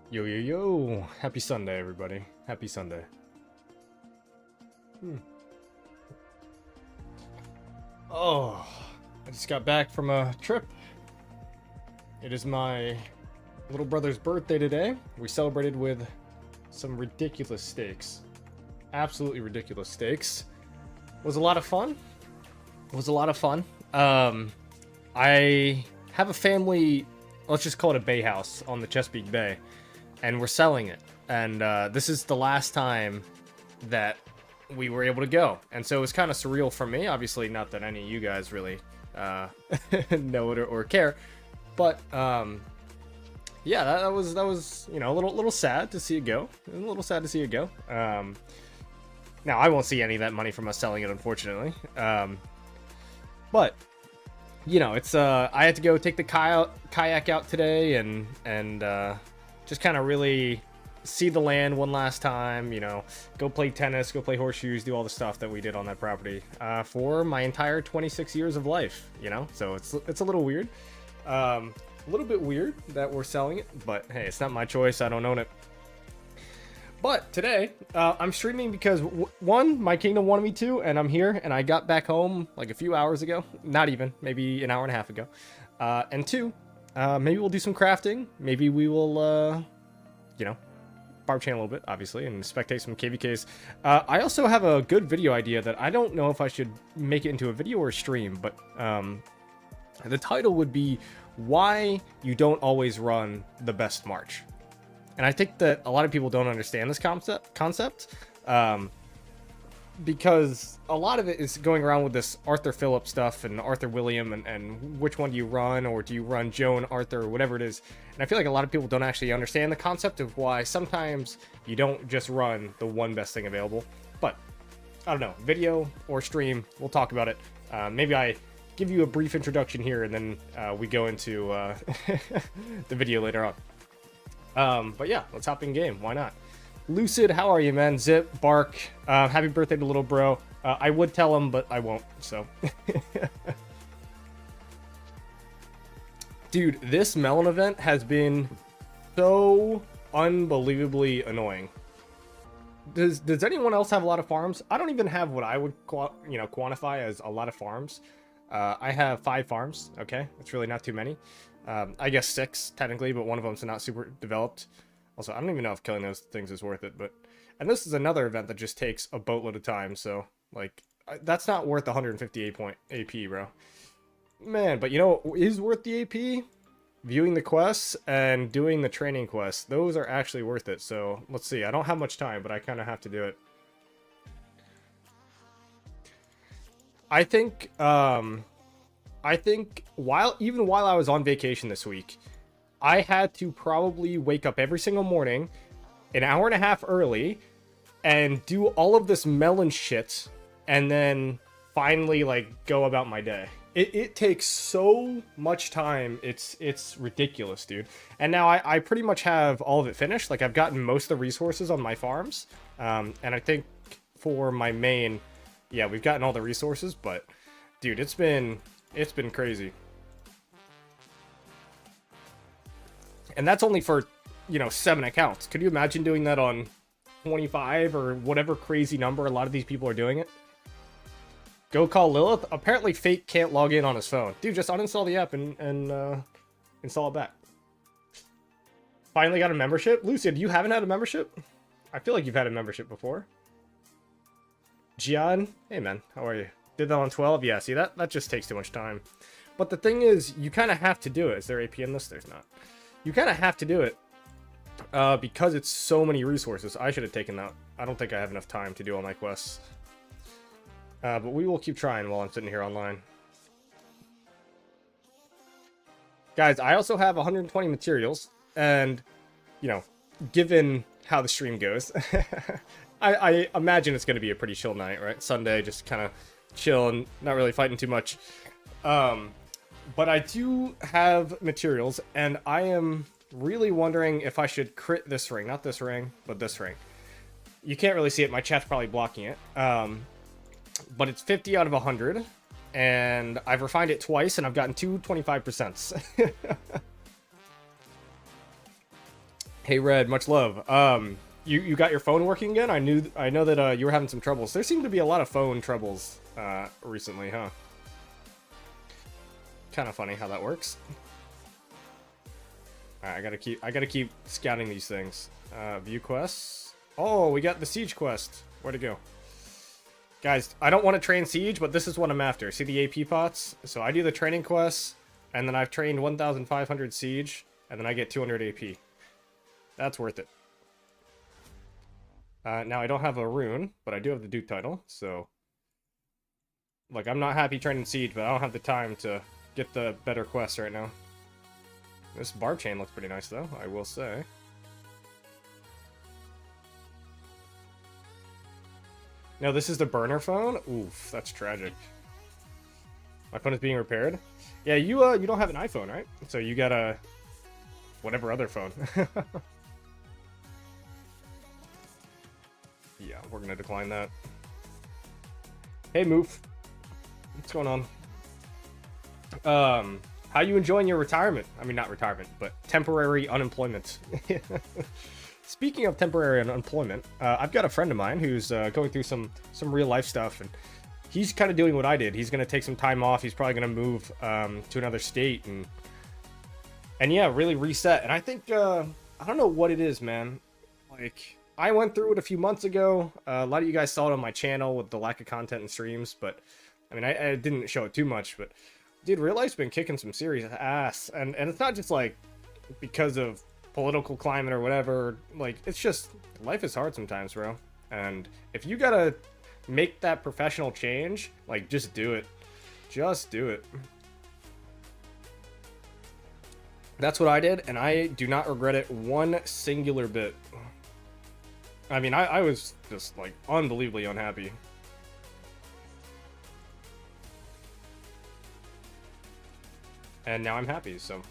Yo, yo, yo. Happy Sunday, everybody. Happy Sunday. Oh, I just got back from a trip. It is my little brother's birthday today. We celebrated with some ridiculous steaks. Absolutely ridiculous steaks. Was a lot of fun. Was a lot of fun. I have a family, let's just call it a bay house on the Chesapeake Bay, and we're selling it. And this is the last time that we were able to go. And so it was kind of surreal for me. Obviously, not that any of you guys really know it or care. But yeah, that was you know, a little sad to see it go. A little sad to see it go. Now I won't see any of that money from us selling it, unfortunately. But you know, it's I had to go take the kayak out today and just kind of really see the land one last time. You know, go play tennis, go play horseshoes, do all the stuff that we did on that property for my entire 26 years of life. You know, so it's a little weird, a little bit weird that we're selling it, but hey, it's not my choice. I don't own it. But today, I'm streaming because, one, my kingdom wanted me to, and I'm here, and I got back home like a few hours ago. Not even, maybe an hour and a half ago. And two, maybe we'll do some crafting. Maybe we will, you know, barb chain a little bit, obviously, and spectate some KvKs. I also have a good video idea that I don't know if I should make it into a video or stream, but the title would be, Why You Don't Always Run the Best March. And I think that a lot of people don't understand this concept because a lot of it is going around with this Arthur Phillip stuff and Arthur William and which one do you run, or do you run Joe and Arthur, or whatever it is. And I feel like a lot of people don't actually understand the concept of why sometimes you don't just run the one best thing available. But I don't know, video or stream, we'll talk about it. Maybe I give you a brief introduction here and then we go into the video later on. But yeah, let's hop in game. Why not? Lucid, how are you, man? Zip, Bark, happy birthday to little bro. I would tell him, but I won't, so. Dude, this Melon event has been so unbelievably annoying. Does anyone else have a lot of farms? I don't even have what I would quantify as a lot of farms. I have 5 farms, okay? It's really not too many. I guess 6 technically, but one of them's not super developed. Also, I don't even know if killing those things is worth it, but... And this is another event that just takes a boatload of time, so, like, that's not worth 158 point AP, bro. Man, but you know what is worth the AP? Viewing the quests and doing the training quests. Those are actually worth it, so let's see. I don't have much time, but I kind of have to do it. I think even while I was on vacation this week, I had to probably wake up every single morning an hour and a half early and do all of this melon shit and then finally like go about my day. It takes so much time. It's ridiculous, dude. And now I pretty much have all of it finished. Like, I've gotten most of the resources on my farms. And I think for my main, yeah, we've gotten all the resources, but dude, it's been crazy. And that's only for, you know, 7 accounts. Could you imagine doing that on 25 or whatever crazy number a lot of these people are doing it? Go call Lilith. Apparently Fake can't log in on his phone. Dude, just uninstall the app and install it back. Finally got a membership? Lucid, you haven't had a membership? I feel like you've had a membership before. Gian, hey man, how are you? Did that on 12? Yeah, see, that just takes too much time. But the thing is, you kind of have to do it. Is there AP in this? There's not. You kind of have to do it because it's so many resources. I should have taken that. I don't think I have enough time to do all my quests. But we will keep trying while I'm sitting here online. Guys, I also have 120 materials, and, you know, given how the stream goes, I imagine it's going to be a pretty chill night, right? Sunday, just kind of chill and not really fighting too much. But I do have materials, and I am really wondering if I should crit this ring. Not this ring, but this ring. You can't really see it. My chat's probably blocking it. But it's 50 out of 100, and I've refined it twice, and I've gotten two 25%. Hey Red, much love. You got your phone working again? I know that you were having some troubles. There seem to be a lot of phone troubles recently, huh? Kind of funny how that works. All right, I gotta keep scouting these things. View quests. Oh, we got the siege quest. Where'd it go? Guys, I don't want to train siege, but this is what I'm after. See the AP pots? So I do the training quests, and then I've trained 1,500 siege, and then I get 200 AP. That's worth it. Now I don't have a rune, but I do have the Duke title, so... Like, I'm not happy training siege, but I don't have the time to get the better quests right now. This barb chain looks pretty nice, though, I will say. No, this is the burner phone? Oof, that's tragic. My phone is being repaired? Yeah, you don't have an iPhone, right? So you got a... whatever other phone. Yeah, we're gonna decline that. Hey, Moof. What's going on? How you enjoying your retirement? I mean, not retirement, but temporary unemployment. Speaking of temporary unemployment, I've got a friend of mine who's going through some real life stuff, and he's kind of doing what I did. He's gonna take some time off. He's probably gonna move to another state and yeah, really reset. And I think I don't know what it is, man. Like, I went through it a few months ago. A lot of you guys saw it on my channel with the lack of content and streams, but I mean, I didn't show it too much. But dude, real life's been kicking some serious ass, and it's not just like because of political climate or whatever. Like, it's just life is hard sometimes, bro. And if you gotta make that professional change, like, just do it. Just do it. That's what I did, and I do not regret it one singular bit. I mean, I was just, like, unbelievably unhappy. And now I'm happy, so...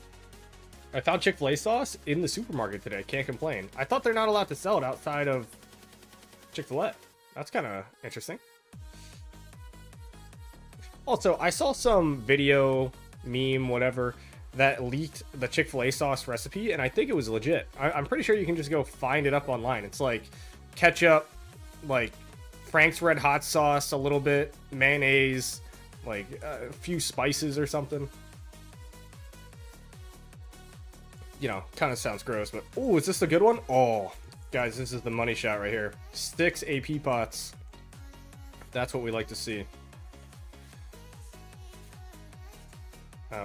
I found Chick-fil-A sauce in the supermarket today. Can't complain. I thought they're not allowed to sell it outside of Chick-fil-A. That's kind of interesting. Also, I saw some video, meme, whatever, that leaked the Chick-fil-A sauce recipe, and I think it was legit. I'm pretty sure you can just go find it up online. It's like ketchup, like Frank's Red Hot sauce, a little bit, mayonnaise, like a few spices or something. You know, kind of sounds gross, but... Oh, is this the good one? Oh, guys, this is the money shot right here. 6 AP pots. That's what we like to see.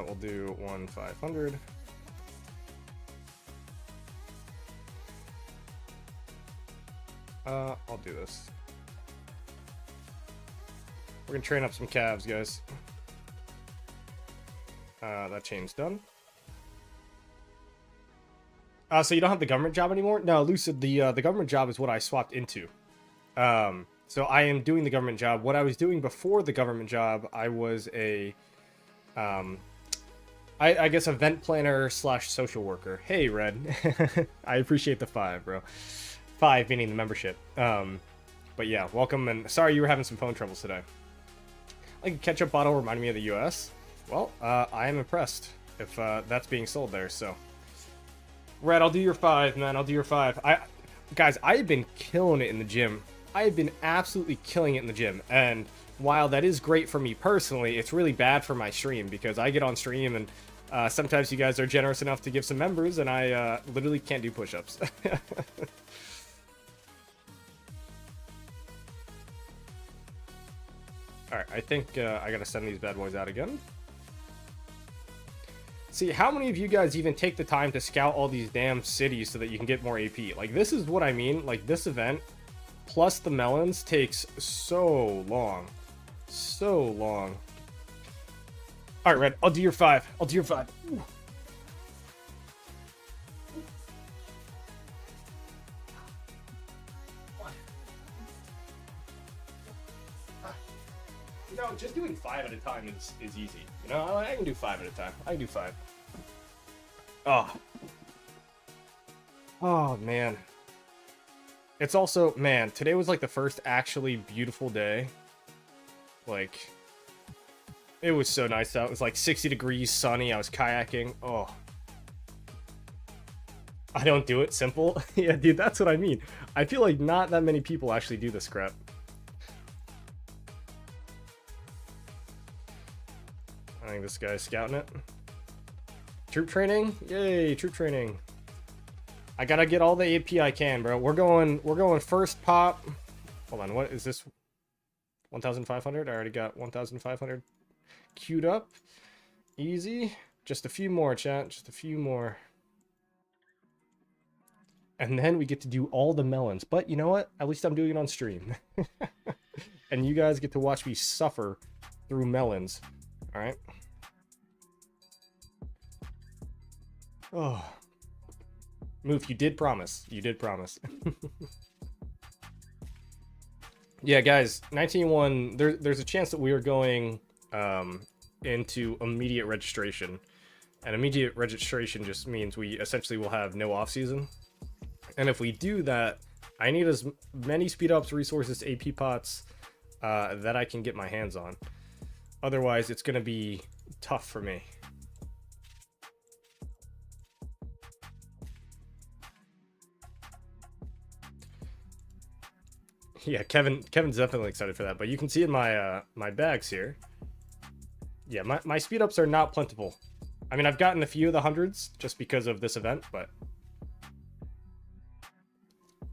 We'll do 1,500. I'll do this. We're gonna train up some calves, guys. That chain's done. So you don't have the government job anymore? No, Lucid, the government job is what I swapped into. So I am doing the government job. What I was doing before the government job, I was a, I guess, event planner / social worker. Hey, Red. I appreciate the 5, bro. 5 meaning the membership. But yeah, welcome, and sorry you were having some phone troubles today. Like a ketchup bottle reminding me of the US. Well, I am impressed if that's being sold there, so... Red, I'll do your 5, man. I'll do your 5. Guys, I've been killing it in the gym. I've been absolutely killing it in the gym. And while that is great for me personally, it's really bad for my stream because I get on stream and sometimes you guys are generous enough to give some members and I literally can't do push-ups. Alright, I think I gotta send these bad boys out again. See, how many of you guys even take the time to scout all these damn cities so that you can get more AP? Like, this is what I mean. Like, this event, plus the melons, takes so long. So long. Alright, Red, I'll do your 5. I'll do your 5. Ooh. You know, just doing 5 at a time is easy. You know, I can do 5 at a time. I can do 5. Oh. Oh, man. It's also, man, today was like the first actually beautiful day. Like, it was so nice out. It was like 60 degrees, sunny. I was kayaking. Oh. I don't do it simple. Yeah, dude, that's what I mean. I feel like not that many people actually do this crap. I think this guy's scouting it. Troop training? Yay, troop training. I gotta get all the AP I can, bro. We're going first pop. Hold on, what is this? 1,500? I already got 1,500 queued up. Easy. Just a few more, chat. Just a few more. And then we get to do all the melons. But you know what? At least I'm doing it on stream. And you guys get to watch me suffer through melons. Alright? Oh. Move, you did promise. You did promise. Yeah, guys, 19.1, there's a chance that we are going into immediate registration. And immediate registration just means we essentially will have no off-season. And if we do that, I need as many speed ups, resources, AP pots that I can get my hands on. Otherwise, it's going to be tough for me. Yeah, Kevin's definitely excited for that. But you can see in my my bags here. Yeah, my speed ups are not plentiful. I mean, I've gotten a few of the hundreds just because of this event, but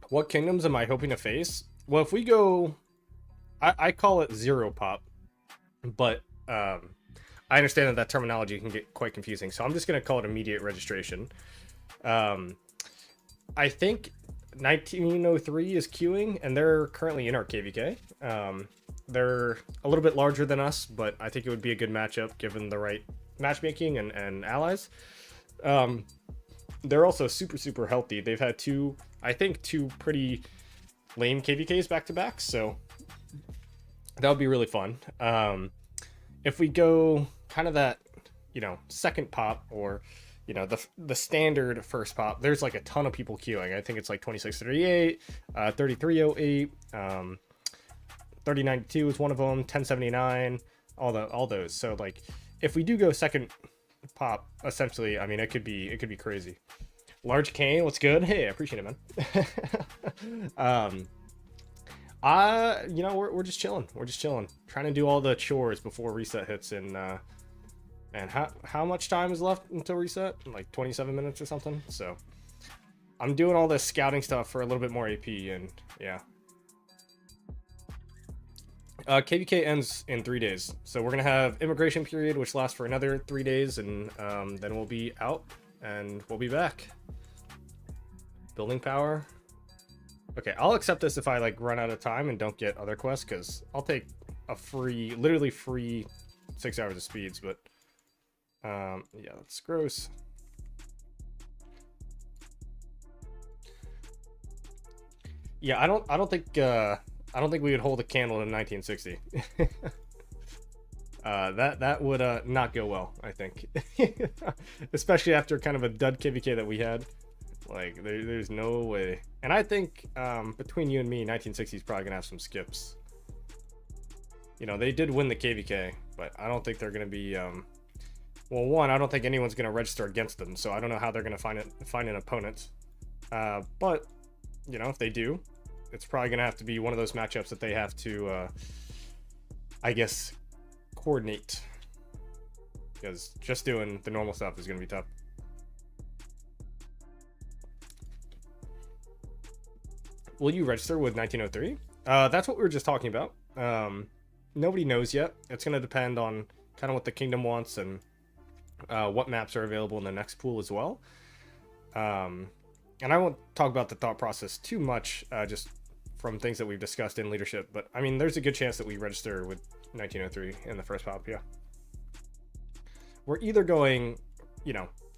what kingdoms am I hoping to face? Well, if we go, I call it zero pop, but I understand that terminology can get quite confusing, so I'm just gonna call it immediate registration. I think 1903 is queuing, and they're currently in our KvK. They're a little bit larger than us, but I think it would be a good matchup given the right matchmaking and allies. They're also super healthy. They've had two pretty lame KvKs back to back, so that would be really fun. If we go kind of that, second pop, or the standard first pop, there's like a ton of people queuing. I think it's like 2638, 3308, 3092 is one of them, 1079, all those. So like if we do go second pop, essentially, I mean, it could be crazy. Large Kane, what's good? Hey, I appreciate it, man. We're just chilling. We're just chilling, trying to do all the chores before reset hits. And how much time is left until reset? Like 27 minutes or something. So I'm doing all this scouting stuff for a little bit more AP, and yeah. KvK ends in 3 days, so we're gonna have immigration period, which lasts for another 3 days, and then we'll be out and we'll be back. Building power. Okay, I'll accept this if I like run out of time and don't get other quests, because I'll take a literally free 6 hours of speeds. But yeah, that's gross. Yeah, I don't think we would hold a candle in 1960. That would not go well, I think. Especially after kind of a dud KvK that we had. Like, there's no way. And I think between you and me, 1960 is probably gonna have some skips. They did win the KvK, but I don't think they're gonna be well, one, I don't think anyone's gonna register against them, so I don't know how they're gonna find an opponent. But if they do, it's probably gonna have to be one of those matchups that they have to I guess coordinate, because just doing the normal stuff is gonna be tough. Will you register with 1903? That's what we were just talking about. Nobody knows yet. It's gonna depend on kind of what the kingdom wants and what maps are available in the next pool as well. And I won't talk about the thought process too much, just from things that we've discussed in leadership. But I mean, there's a good chance that we register with 1903 in the first pop. Yeah, we're either going,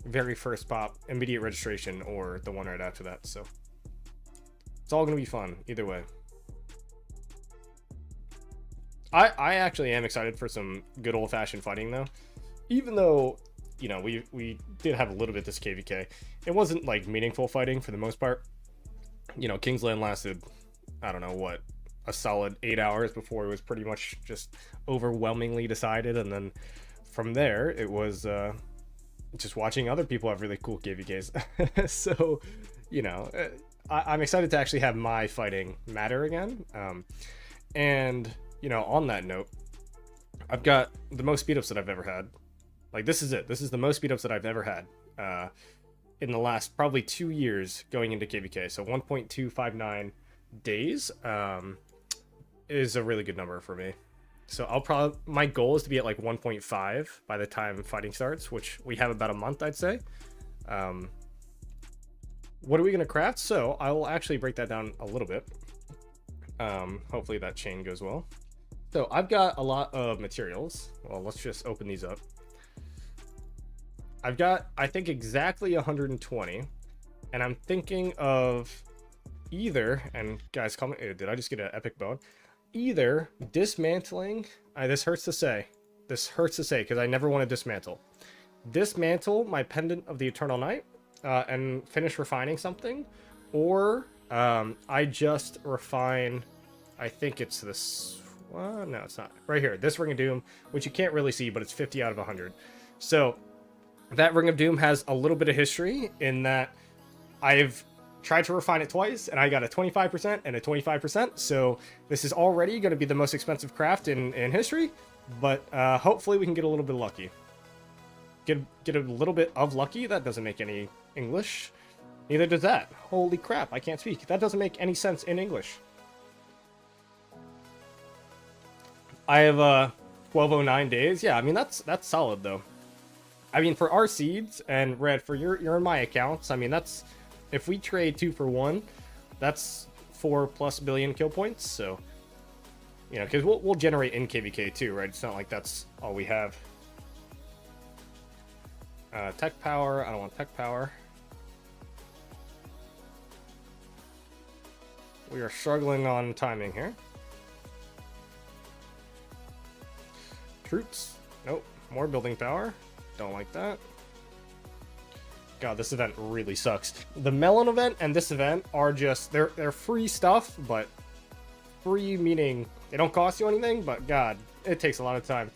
very first pop, immediate registration, or the one right after that. So it's all gonna be fun either way. I actually am excited for some good old-fashioned fighting, though. Even though, we did have a little bit this KvK. It wasn't, like, meaningful fighting for the most part. Kingsland lasted, I don't know, what, a solid 8 hours before it was pretty much just overwhelmingly decided. And then from there, it was just watching other people have really cool KvKs. So, you know, I'm excited to actually have my fighting matter again. And, you know, on that note, I've got the most speed ups that I've ever had. Like, this is it. This is the most speed ups that I've ever had in the last probably 2 years going into KvK. So 1.259 days is a really good number for me. So my goal is to be at like 1.5 by the time fighting starts, which we have about a month, I'd say. What are we going to craft? So I will actually break that down a little bit. Hopefully that chain goes well. So I've got a lot of materials. Well, let's just open these up. I've got, I think, exactly 120. And I'm thinking of either, and guys, comment, did I just get an epic bone? Either dismantling, this hurts to say, because I never want to dismantle my pendant of the Eternal Night and finish refining something, or I just refine, I think it's this, well, no, it's not, right here, this Ring of Doom, which you can't really see, but it's 50 out of 100. So that Ring of Doom has a little bit of history in that I've tried to refine it twice, and I got a 25% and a 25%, so this is already going to be the most expensive craft in history, but hopefully we can get a little bit lucky. Get a little bit of lucky. That doesn't make any English. Neither does that. Holy crap, I can't speak. That doesn't make any sense in English. I have 1209 days. Yeah, I mean, that's solid, though. I mean, for our seeds, and Red, for you're in my accounts, I mean, that's, if we trade 2 for 1, that's 4+ billion kill points, so, you know, because we'll generate in KvK too, right? It's not like that's all we have. Tech power, I don't want tech power. We are struggling on timing here. Troops, nope, more building power, don't like that. God, this event really sucks. The Melon event and this event are just, they're free stuff, but free meaning they don't cost you anything, but God, it takes a lot of time.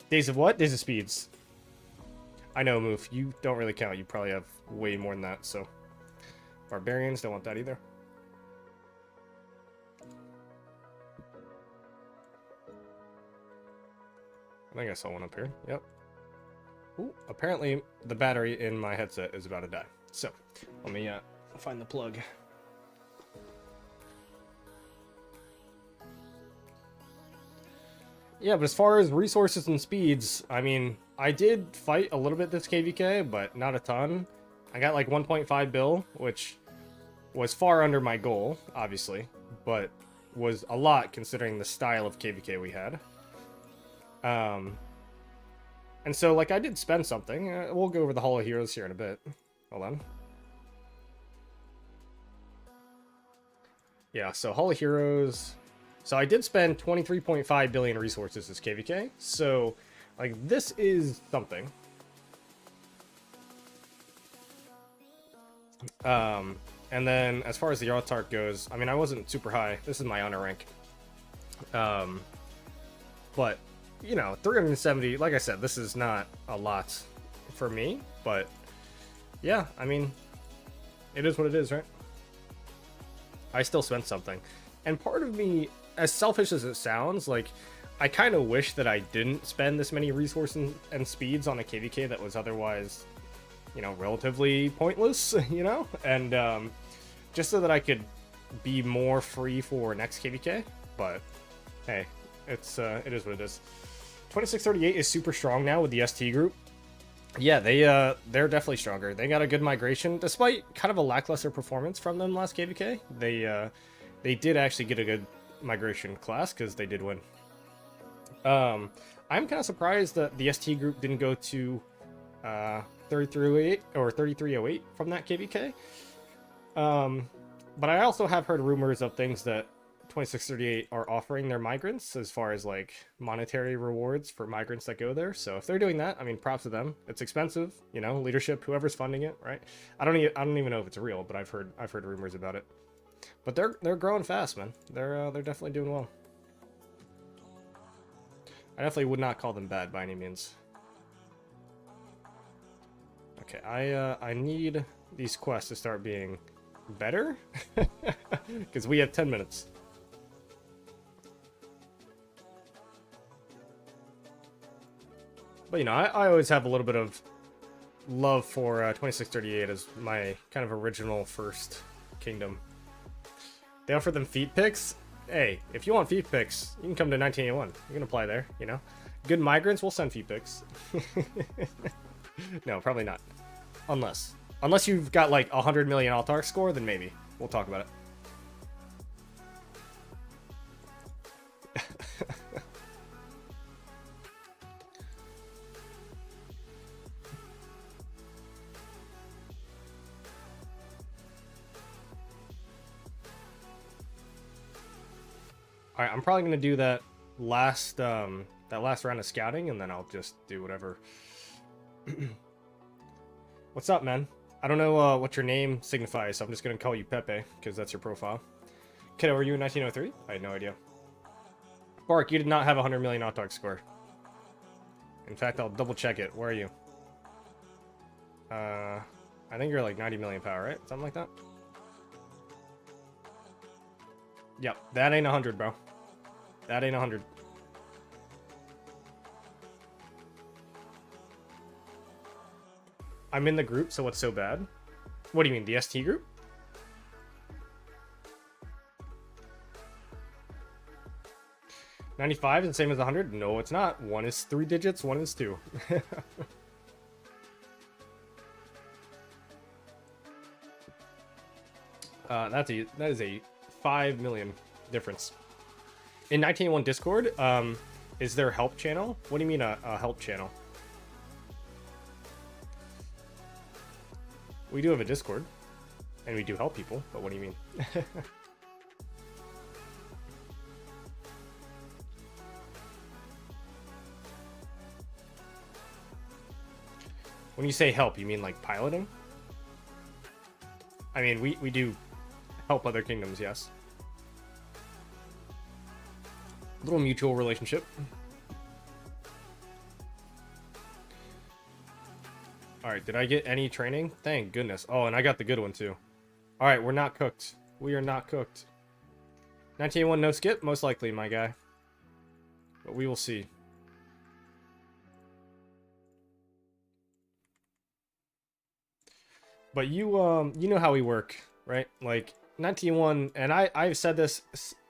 Days of what? Days of speeds. I know, Moof, you don't really count. You probably have way more than that, so. Barbarians, don't want that either. I think I saw one up here. Yep. Ooh, apparently the battery in my headset is about to die. So, let me find the plug. Yeah, but as far as resources and speeds, I mean, I did fight a little bit this KvK, but not a ton. I got like 1.5 bill, which was far under my goal, obviously, but was a lot considering the style of KvK we had. And so, like, I did spend something. We'll go over the Hall of Heroes here in a bit. Hold on. Yeah, so Hall of Heroes. So I did spend 23.5 billion resources as KvK. So, like, this is something. And then, as far as the Autarch goes, I mean, I wasn't super high. This is my honor rank. But, you know, 370, like I said, this is not a lot for me, but yeah, I mean, it is what it is, right? I still spent something. And part of me, as selfish as it sounds, like, I kind of wish that I didn't spend this many resources and speeds on a KvK that was otherwise, you know, relatively pointless, you know? And just so that I could be more free for next KvK, but hey, it is what it is. 2638 is super strong now with the ST group. Yeah, they're definitely stronger. They got a good migration, despite kind of a lackluster performance from them last KvK. They did actually get a good migration class because they did win. I'm kind of surprised that the ST group didn't go to 3308 or 3308 from that KvK. But I also have heard rumors of things that 2638 are offering their migrants as far as like monetary rewards for migrants that go there. So if they're doing that, I mean, props to them. It's expensive, you know, leadership, whoever's funding it, right? I don't even know if it's real, but I've heard rumors about it. But they're growing fast, man. They're definitely doing well. I definitely would not call them bad by any means. Okay, I need these quests to start being better, because we have 10 minutes. But, you know, I always have a little bit of love for 2638 as my kind of original first kingdom. They offer them feat picks. Hey, if you want feat picks, you can come to 1981. You can apply there, you know. Good migrants will send feat picks. No, probably not. Unless you've got like 100 million Altark score, then maybe. We'll talk about it. Alright, I'm probably gonna do that last round of scouting, and then I'll just do whatever. What's up, man? I don't know what your name signifies, so I'm just gonna call you Pepe, because that's your profile. Kiddo, were you in 1903? I had no idea. Bark, you did not have 100 million Autark score. In fact, I'll double check it. Where are you? I think you're like 90 million power, right? Something like that? Yep, that ain't 100, bro. That ain't 100. I'm in the group, so what's so bad? What do you mean, the ST group? $95 is the same as 100? No, it's not. One is 3 digits, one is 2. That is a 5 million difference. In 1981 Discord, is there a help channel? What do you mean a help channel? We do have a Discord, and we do help people, but what do you mean? When you say help, you mean like piloting? I mean, we do help other kingdoms, yes. A little mutual relationship. Alright, did I get any training? Thank goodness. Oh, and I got the good one too. Alright, we're not cooked. We are not cooked. 1981 no skip? Most likely, my guy. But we will see. But you know how we work, right? Like, 1981, and I've said this,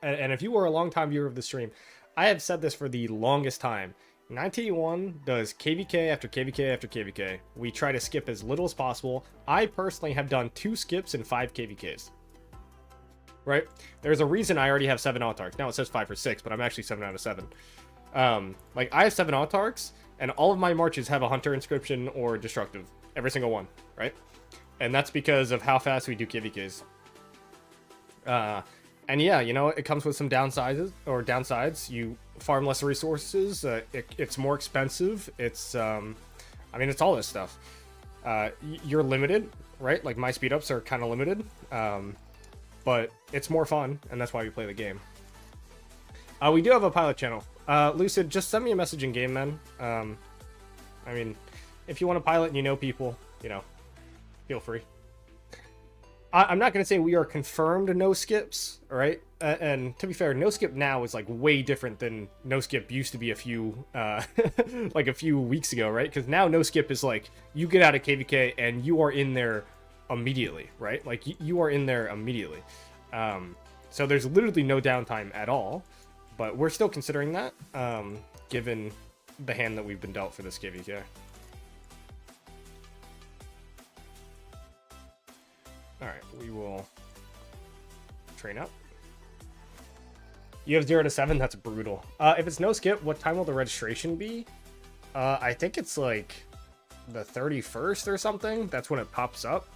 and if you were a long-time viewer of the stream, I have said this for the longest time. 1981 does KvK after KvK after KvK. We try to skip as little as possible. I personally have done 2 skips and 5 KvKs. Right? There's a reason I already have 7 Autarks. Now it says 5 or 6, but I'm actually 7 out of 7. Like, I have 7 Autarks, and all of my marches have a Hunter Inscription or Destructive. Every single one, right? And that's because of how fast we do KvKs. And yeah, you know, it comes with some downsides. You farm less resources. It's more expensive. It's, I mean, it's all this stuff. You're limited, right? Like, my speed ups are kind of limited. But it's more fun, and that's why we play the game. We do have a pilot channel. Lucid, just send me a message in game, man. I mean, if you want to pilot and you know people, you know, feel free. I'm not going to say we are confirmed no skips, all right? And to be fair, no skip now is like way different than no skip used to be a few, like a few weeks ago, right? Because now no skip is like, you get out of KvK and you are in there immediately, right? Like, you are in there immediately. So there's literally no downtime at all, but we're still considering that, given the hand that we've been dealt for this KvK. Alright, we will train up. You have 0 to 7? That's brutal. If it's no skip, what time will the registration be? I think it's like the 31st or something. That's when it pops up.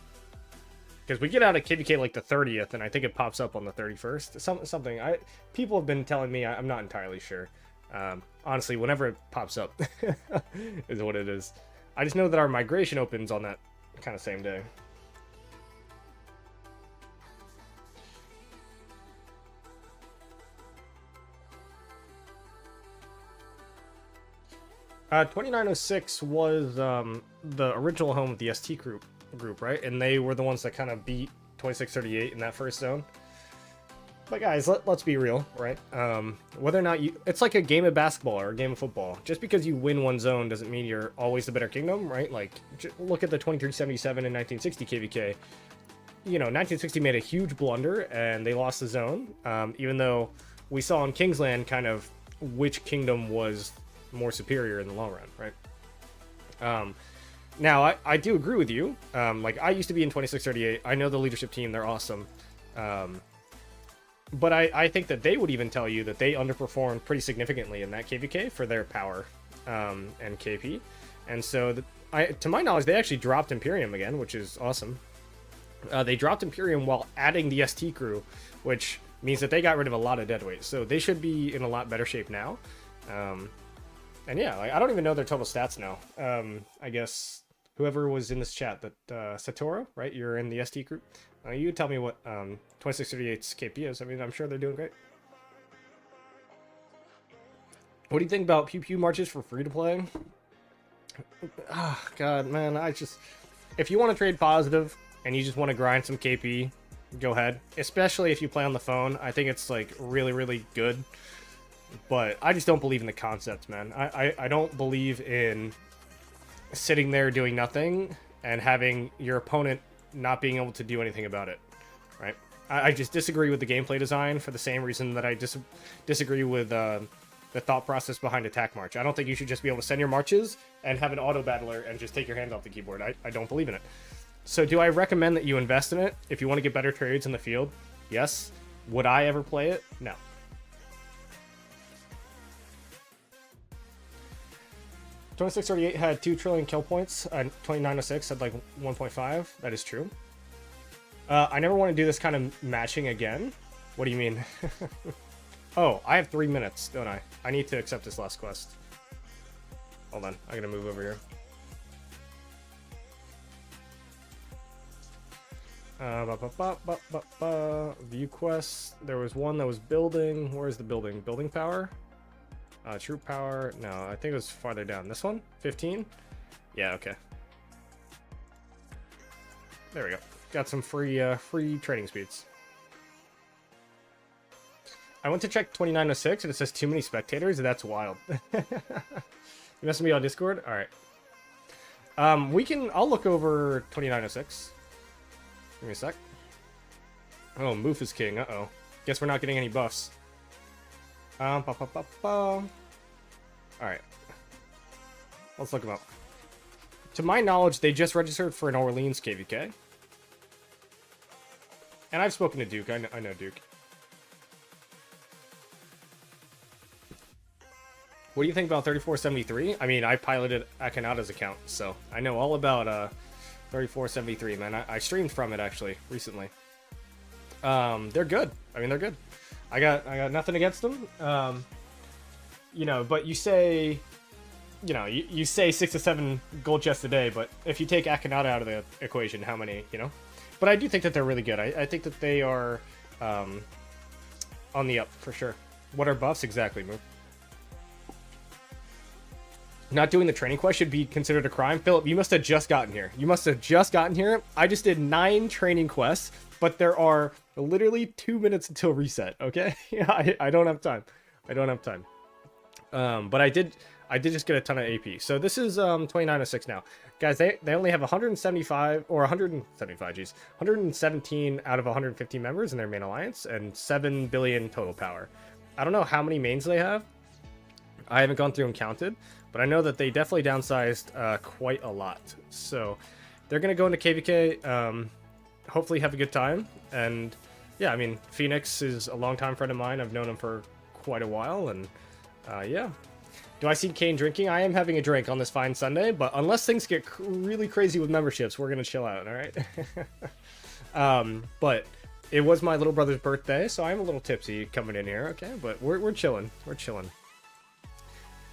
Because we get out of KvK like the 30th, and I think it pops up on the 31st. Something. People have been telling me. I'm not entirely sure. Honestly, whenever it pops up is what it is. I just know that our migration opens on that kind of same day. 2906 was the original home of the ST group, right? And they were the ones that kind of beat 2638 in that first zone. But guys, let's be real, right? Whether or not it's like a game of basketball or a game of football. Just because you win one zone doesn't mean you're always the better kingdom, right? Like, look at the 2377 and 1960 KvK. You know, 1960 made a huge blunder and they lost the zone. Even though we saw in Kingsland kind of which kingdom was more superior in the long run, right? Now, I do agree with you. Like, I used to be in 2638. I know the leadership team. They're awesome. But I think that they would even tell you that they underperformed pretty significantly in that KvK for their power and KP. And so, to my knowledge, they actually dropped Imperium again, which is awesome. They dropped Imperium while adding the ST crew, which means that they got rid of a lot of deadweight. So they should be in a lot better shape now. And yeah, like, I don't even know their total stats now. I guess whoever was in this chat, that Satoru, right? You're in the ST group. You tell me what 2638's KP is. I mean, I'm sure they're doing great. What do you think about Pew Pew marches for free to play? Ah, God, man, if you want to trade positive and you just want to grind some KP, go ahead. Especially if you play on the phone. I think it's like really, really good. But I just don't believe in the concept, man. I don't believe in sitting there doing nothing and having your opponent not being able to do anything about it, right? I just disagree with the gameplay design for the same reason that I disagree with the thought process behind Attack March. I don't think you should just be able to send your marches and have an auto battler and just take your hands off the keyboard. I don't believe in it. So do I recommend that you invest in it if you want to get better trades in the field? Yes. Would I ever play it? No. $2638 had 2 trillion kill points. 2906 had like 1.5. That is true. I never want to do this kind of matching again. What do you mean? Oh, I have 3 minutes, don't I? I need to accept this last quest. Hold on, I gotta move over here. View quest. There was one that was building. Where's the building? Building power? Troop power. No, I think it was farther down. This one? 15? Yeah, okay. There we go. Got some free training speeds. I went to check 2906 and it says too many spectators. That's wild. You messaged me on Discord? Alright. I'll look over 2906. Give me a sec. Oh, Moof is king. Uh-oh. Guess we're not getting any buffs. Alright. Let's look them up. To my knowledge, they just registered for an Orleans KvK. And I've spoken to Duke. I know Duke. What do you think about 3473? I mean, I piloted Akanata's account, so I know all about 3473, man. I streamed from it, actually, recently. They're good. I mean, they're good. I got nothing against them. You know, but you say, you know, you say 6 to 7 gold chests a day, but if you take Akanata out of the equation, how many, you know? But I do think that they're really good. I think that they are on the up, for sure. What are buffs? Exactly, Move. Not doing the training quest should be considered a crime. Philip, you must have just gotten here. You must have just gotten here. I just did 9 training quests, but there are literally 2 minutes until reset, okay? I don't have time. I don't have time. But I did just get a ton of AP. So this is 2906 now. Guys, they only have 175, or 175, geez. 117 out of 150 members in their main alliance, and 7 billion total power. I don't know how many mains they have. I haven't gone through and counted, but I know that they definitely downsized quite a lot. So they're going to go into KvK, hopefully have a good time. And yeah, I mean, Phoenix is a longtime friend of mine. I've known him for quite a while, and yeah. Do I see Kane drinking? I am having a drink on this fine Sunday, but unless things get really crazy with memberships, we're going to chill out, all right? But it was my little brother's birthday, so I'm a little tipsy coming in here, okay? But we're chilling. We're chilling.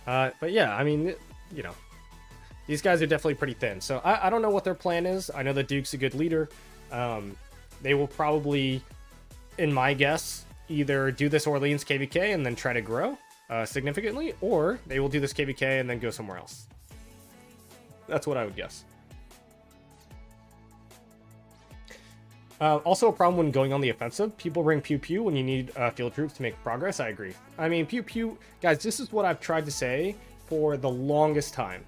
But yeah, I mean, you know, these guys are definitely pretty thin. So I don't know what their plan is. I know that Duke's a good leader. They will probably, in my guess, either do this Orleans KvK and then try to grow, significantly, or they will do this KvK and then go somewhere else. That's what I would guess. Also a problem when going on the offensive. People bring pew pew when you need field troops to make progress. I agree. I mean, pew pew, guys, this is what I've tried to say for the longest time.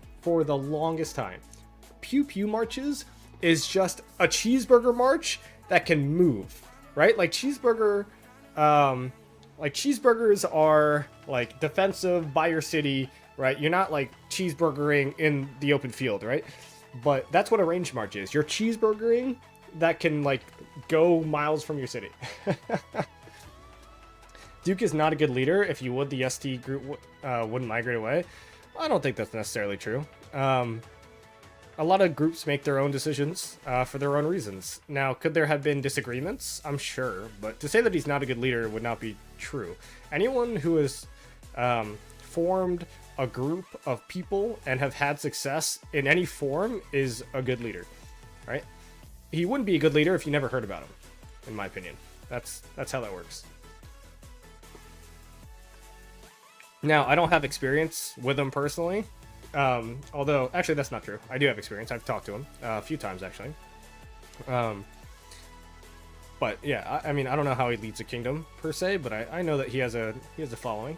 Pew pew marches is just a cheeseburger march that can move, right? Like cheeseburgers are like defensive by your city, right? You're not like cheeseburgering in the open field, right? But that's what a range march is. You're cheeseburgering that can like go miles from your city. Duke is not a good leader. If you would, the ST group wouldn't migrate away. I don't think that's necessarily true. A lot of groups make their own decisions for their own reasons. Now, could there have been disagreements? I'm sure, but to say that he's not a good leader would not be true. Anyone who has formed a group of people and have had success in any form is a good leader, right? He wouldn't be a good leader if you never heard about him, in my opinion. That's how that works. Now, I don't have experience with him personally. Although, actually, that's not true. I do have experience. I've talked to him a few times, actually. But yeah, I mean, I don't know how he leads a kingdom per se, but I know that he has a following.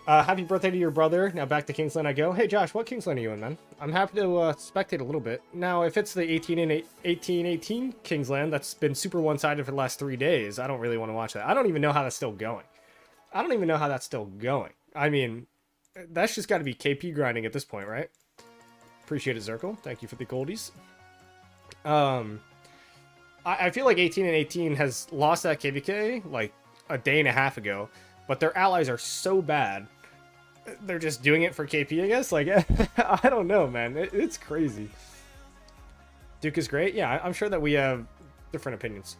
Happy birthday to your brother. Now back to Kingsland I go. Hey Josh, what Kingsland are you in, man? I'm happy to spectate a little bit. Now, if it's the 1818 Kingsland that's been super one-sided for the last 3 days, I don't really want to watch that. I don't even know how that's still going. I mean, that's just got to be KP grinding at this point, right? Appreciate it, Zirkle. Thank you for the goldies. I feel like 1818 has lost that KvK like a day and a half ago, but their allies are so bad. They're just doing it for KP, I guess. Like, I don't know, man. It's crazy. Duke is great. Yeah, I'm sure that we have different opinions.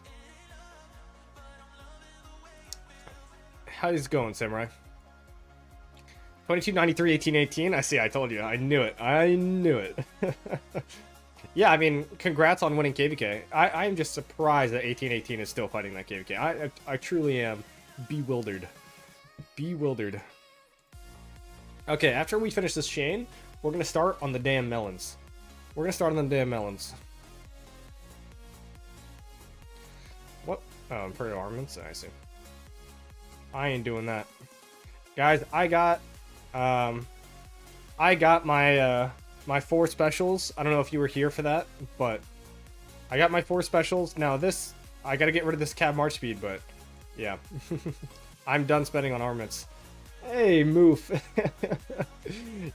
How's it going, Samurai? 2293, 1818. I see. I told you. I knew it. Yeah, I mean, congrats on winning KvK. I'm just surprised that 1818 is still fighting that KvK. I truly am bewildered. Okay, after we finish this chain, we're going to start on the damn melons. What? Oh, Imperial Armaments? I see. I ain't doing that. Guys, I got my my 4 specials. I don't know if you were here for that, but I got my 4 specials. Now this, I got to get rid of this cab march speed, but yeah. I'm done spending on armaments. Hey, Moof.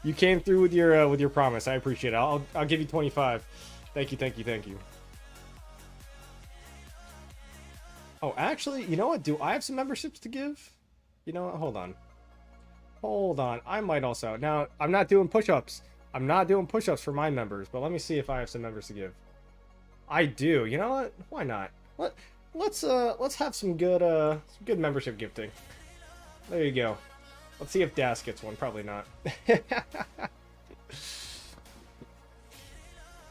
You came through with your promise. I appreciate it. I'll give you 25. Thank you. Oh, actually, you know what? Do I have some memberships to give? You know what? Hold on. I might also. Now, I'm not doing push-ups. For my members, but let me see if I have some members to give. I do. You know what? Why not? Let's have some good membership gifting. There you go. Let's see if Das gets one. Probably not.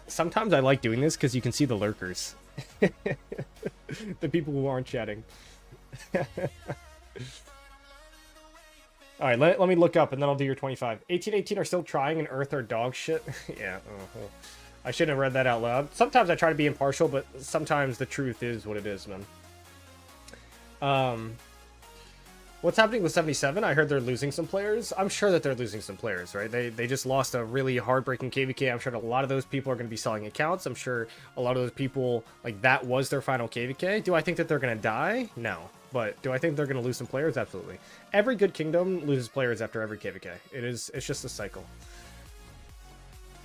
Sometimes I like doing this because you can see the lurkers. The people who aren't chatting. Alright, let me look up and then I'll do your 25. 1818 are still trying and Earth are dog shit. Yeah. I shouldn't have read that out loud. Sometimes I try to be impartial, but sometimes the truth is what it is, man. What's happening with 77? I heard they're losing some players. I'm sure that they're losing some players, right? They just lost a really heartbreaking KvK. I'm sure a lot of those people are going to be selling accounts. I'm sure a lot of those people, like, that was their final KvK. Do I think that they're going to die? No. But do I think they're going to lose some players? Absolutely. Every good kingdom loses players after every KvK. It's just a cycle.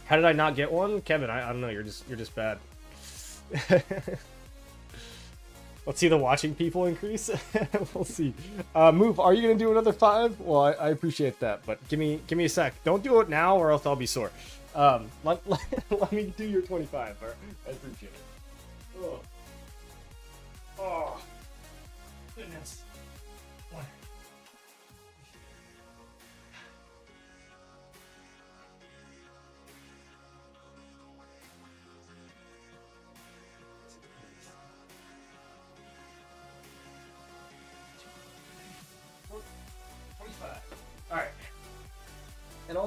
How did I not get one? Kevin, I don't know. You're just bad. Let's see the watching people increase. We'll see. Move, are you going to do another 5? Well, I appreciate that, but give me a sec. Don't do it now or else I'll be sore. Let me do your 25. All right? I appreciate it. Oh. Goodness.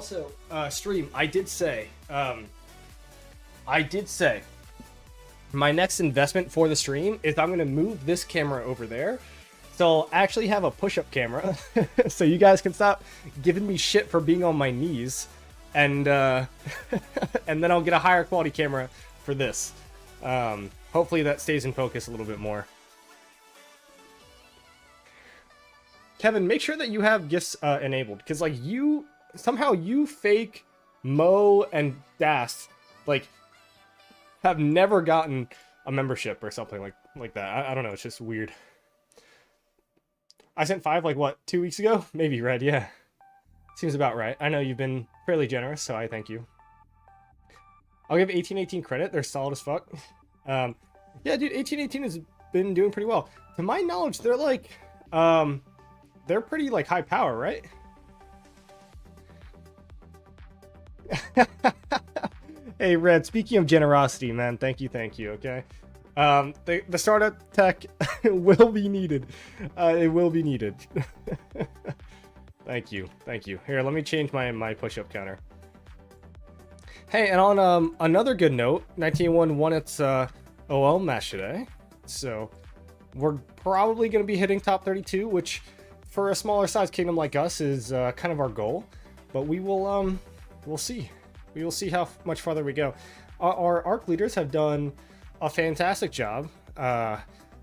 also, stream, I did say, my next investment for the stream is I'm going to move this camera over there. So I'll actually have a push-up camera. So you guys can stop giving me shit for being on my knees. And, and then I'll get a higher quality camera for this. Hopefully that stays in focus a little bit more. Kevin, make sure that you have gifts enabled, because like somehow you fake Mo and Das like have never gotten a membership or something like that. I don't know, it's just weird. I sent 5 like what, 2 weeks ago? Maybe, Red, yeah. Seems about right. I know you've been fairly generous, so I thank you. I'll give 1818 credit, they're solid as fuck. Yeah, dude, 1818 has been doing pretty well. To my knowledge, they're like they're pretty like high power, right? Hey Red, speaking of generosity, man, thank you, okay? The startup tech will be needed. It will be needed. Thank you. Here, let me change my push-up counter. Hey, and on another good note, 1901 won its OL match today, so we're probably going to be hitting top 32, which for a smaller size kingdom like us is kind of our goal, but we will we'll see. We will see how much farther we go. Our ARC leaders have done a fantastic job.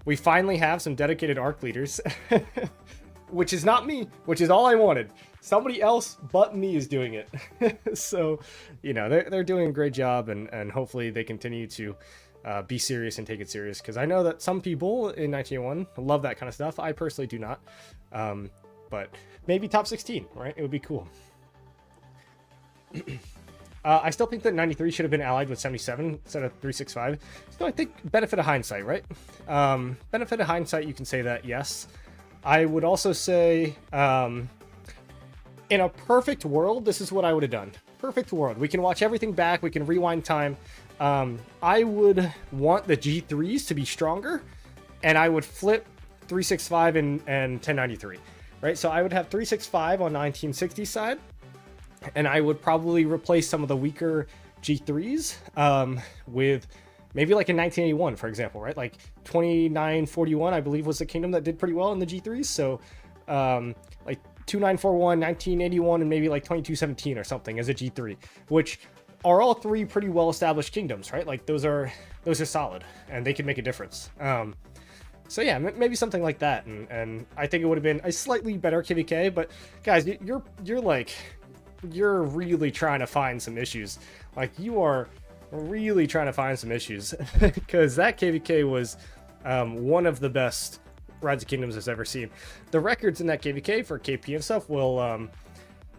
We finally have some dedicated ARC leaders, which is not me, which is all I wanted. Somebody else but me is doing it. So, you know, they're doing a great job, and hopefully they continue to be serious and take it serious, because I know that some people in 1901 love that kind of stuff. I personally do not. But maybe top 16, right? It would be cool. I still think that 93 should have been allied with 77 instead of 365. So I think benefit of hindsight, right? Benefit of hindsight, you can say that, yes. I would also say, in a perfect world, this is what I would have done. Perfect world. We can watch everything back. We can rewind time. I would want the G3s to be stronger, and I would flip 365 and 1093, right? So I would have 365 on 1960 side, and I would probably replace some of the weaker G3s with maybe like in 1981, for example, right? Like 2941, I believe, was the kingdom that did pretty well in the G3s. So like 2941, 1981, and maybe like 2217 or something as a G3, which are all three pretty well-established kingdoms, right? Like those are solid, and they can make a difference. So yeah, maybe something like that, and I think it would have been a slightly better KvK. But guys, you're really trying to find some issues. Like, you are really trying to find some issues, because that KvK was one of the best Rise of Kingdoms I've ever seen. The records in that KvK for KP and stuff will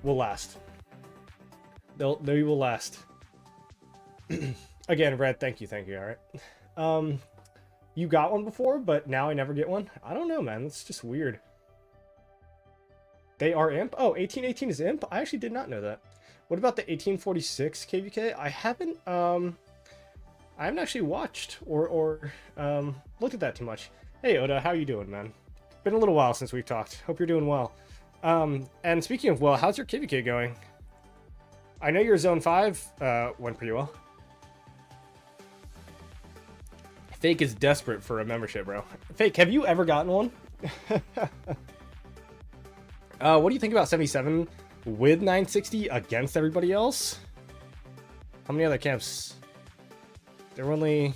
last. They will last. Again, Red, thank you. All right. You got one before, but now I never get one. I don't know, man. It's just weird. They are imp. Oh, 1818 is imp. I actually did not know that. What about the 1846 KvK? I haven't actually watched or looked at that too much. Hey Oda, how you doing, man? Been a little while since we've talked. Hope you're doing well. And speaking of well, how's your KvK going? I know your Zone 5 went pretty well. Fake is desperate for a membership, bro. Fake, have you ever gotten one? What do you think about 77 with 960 against everybody else? How many other camps? There were only...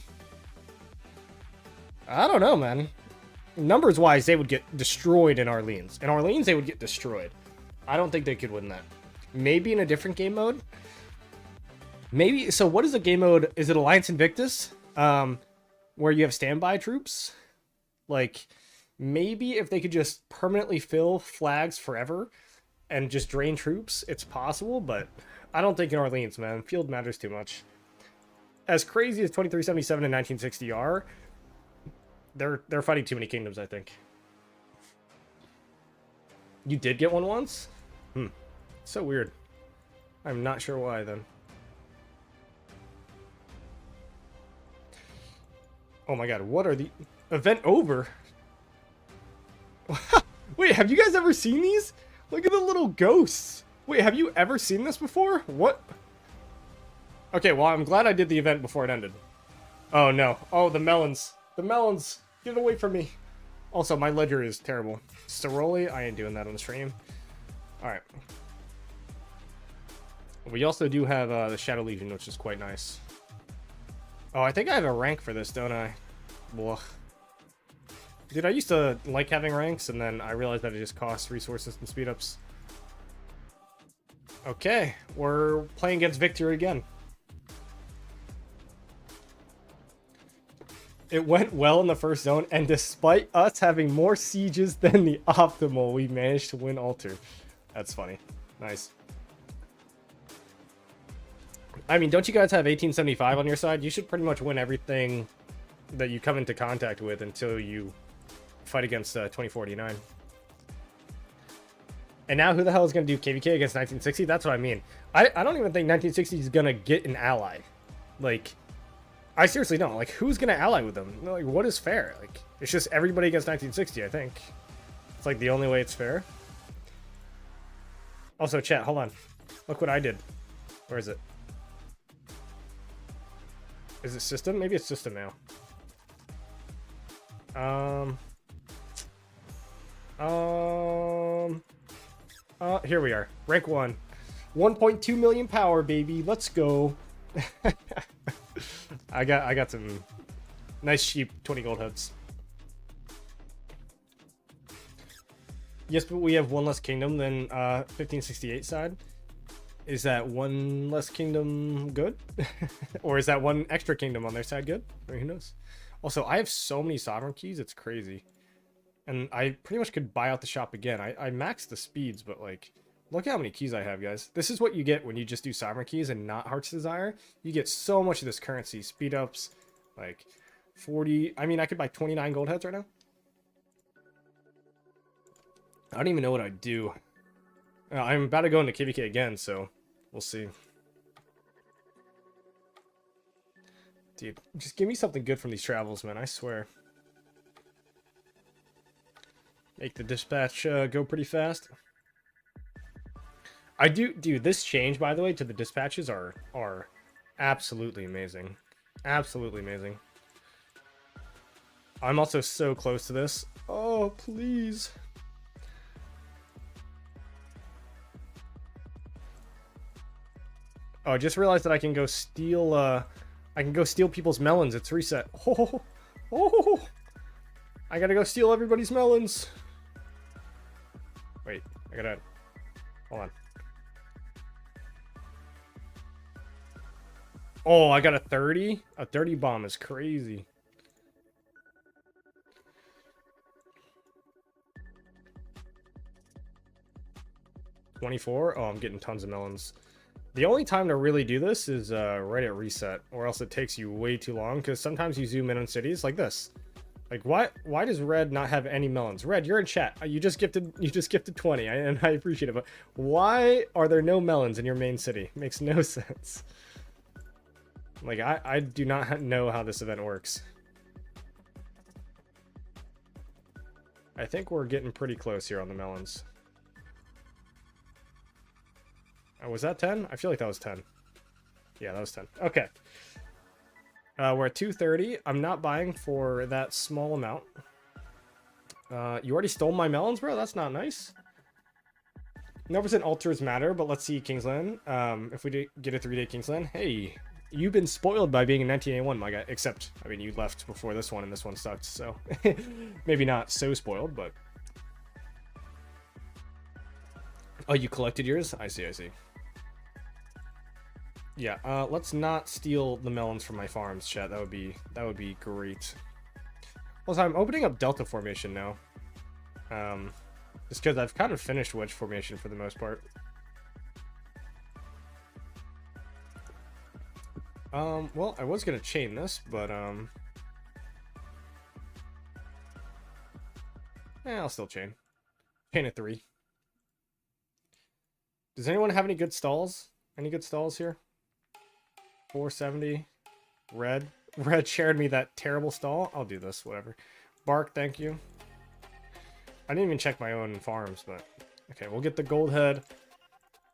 I don't know, man. Numbers-wise, they would get destroyed in Orleans. In Orleans, they would get destroyed. I don't think they could win that. Maybe in a different game mode? Maybe... So what is a game mode? Is it Alliance Invictus? Where you have standby troops? Like, maybe if they could just permanently fill flags forever and just drain troops, it's possible, but I don't think in Orleans, man. Field matters too much. As crazy as 2377 and 1960 are, they're fighting too many kingdoms, I think. You did get one once? So weird. I'm not sure why, then. Oh my god, what are the... Event over? Wait, have you guys ever seen these? Look at the little ghosts. Wait, have you ever seen this before? What? Okay, well, I'm glad I did the event before it ended. Oh, no. Oh, the melons. The melons. Get away from me. Also, my ledger is terrible. Ceroli, I ain't doing that on the stream. Alright. We also do have the Shadow Legion, which is quite nice. Oh, I think I have a rank for this, don't I? Ugh. Dude, I used to like having ranks, and then I realized that it just costs resources and speed-ups. Okay, we're playing against Victory again. It went well in the first zone, and despite us having more sieges than the optimal, we managed to win Altar. That's funny. Nice. I mean, don't you guys have 1875 on your side? You should pretty much win everything that you come into contact with until you fight against 2049. And now who the hell is going to do KvK against 1960? That's what I mean. I don't even think 1960 is going to get an ally. Like, I seriously don't. Like, who's going to ally with them? Like, what is fair? Like, it's just everybody against 1960, I think. It's like the only way it's fair. Also, chat, hold on. Look what I did. Where is it? Is it system? Maybe it's system now. Here we are. Rank 1. 1.2 million power, baby. Let's go. I got some nice cheap 20 gold heads. Yes, but we have one less kingdom than 1568 side. Is that one less kingdom good? Or is that one extra kingdom on their side good? I mean, who knows? Also, I have so many sovereign keys, it's crazy. And I pretty much could buy out the shop again. I maxed the speeds, but like, look how many keys I have, guys. This is what you get when you just do sovereign keys and not Heart's Desire. You get so much of this currency. Speed ups, like 40. I mean, I could buy 29 gold heads right now. I don't even know what I'd do. I'm about to go into KvK again, so we'll see. Dude, just give me something good from these travels, man. I swear. Make the dispatch go pretty fast. I do, dude, this change, by the way, to the dispatches are absolutely amazing. Absolutely amazing. I'm also so close to this. Oh, please. Oh, I just realized that I can go steal, people's melons. It's reset. Oh, oh, I gotta go steal everybody's melons. Wait, I gotta, hold on. Oh, I got a 30? A 30 bomb is crazy. $24? Oh, I'm getting tons of melons. The only time to really do this is right at reset, or else it takes you way too long, because sometimes you zoom in on cities like this. Like, why does Red not have any melons? Red, you're in chat. You just gifted 20, and I appreciate it, but why are there no melons in your main city? Makes no sense. Like, I do not know how this event works. I think we're getting pretty close here on the melons. Was that 10? I feel like that was 10. Yeah, that was 10. Okay. We're at 230. I'm not buying for that small amount. You already stole my melons, bro? That's not nice. No percent altars matter, but let's see Kingsland. If we get a 3-day Kingsland. Hey, you've been spoiled by being in 1981, my guy. Except, I mean, you left before this one, and this one sucked, so... maybe not so spoiled, but... Oh, you collected yours? I see, I see. Yeah, let's not steal the melons from my farms, chat. That would be great. Also, I'm opening up Delta Formation now. Just because I've kind of finished Wedge Formation for the most part. Well, I was gonna chain this, but I'll still chain. Chain at 3. Does anyone have any good stalls? Any good stalls here? 470. Red shared me that terrible stall. I'll do this, whatever. Bark, thank you. I didn't even check my own farms, but okay, we'll get the gold head.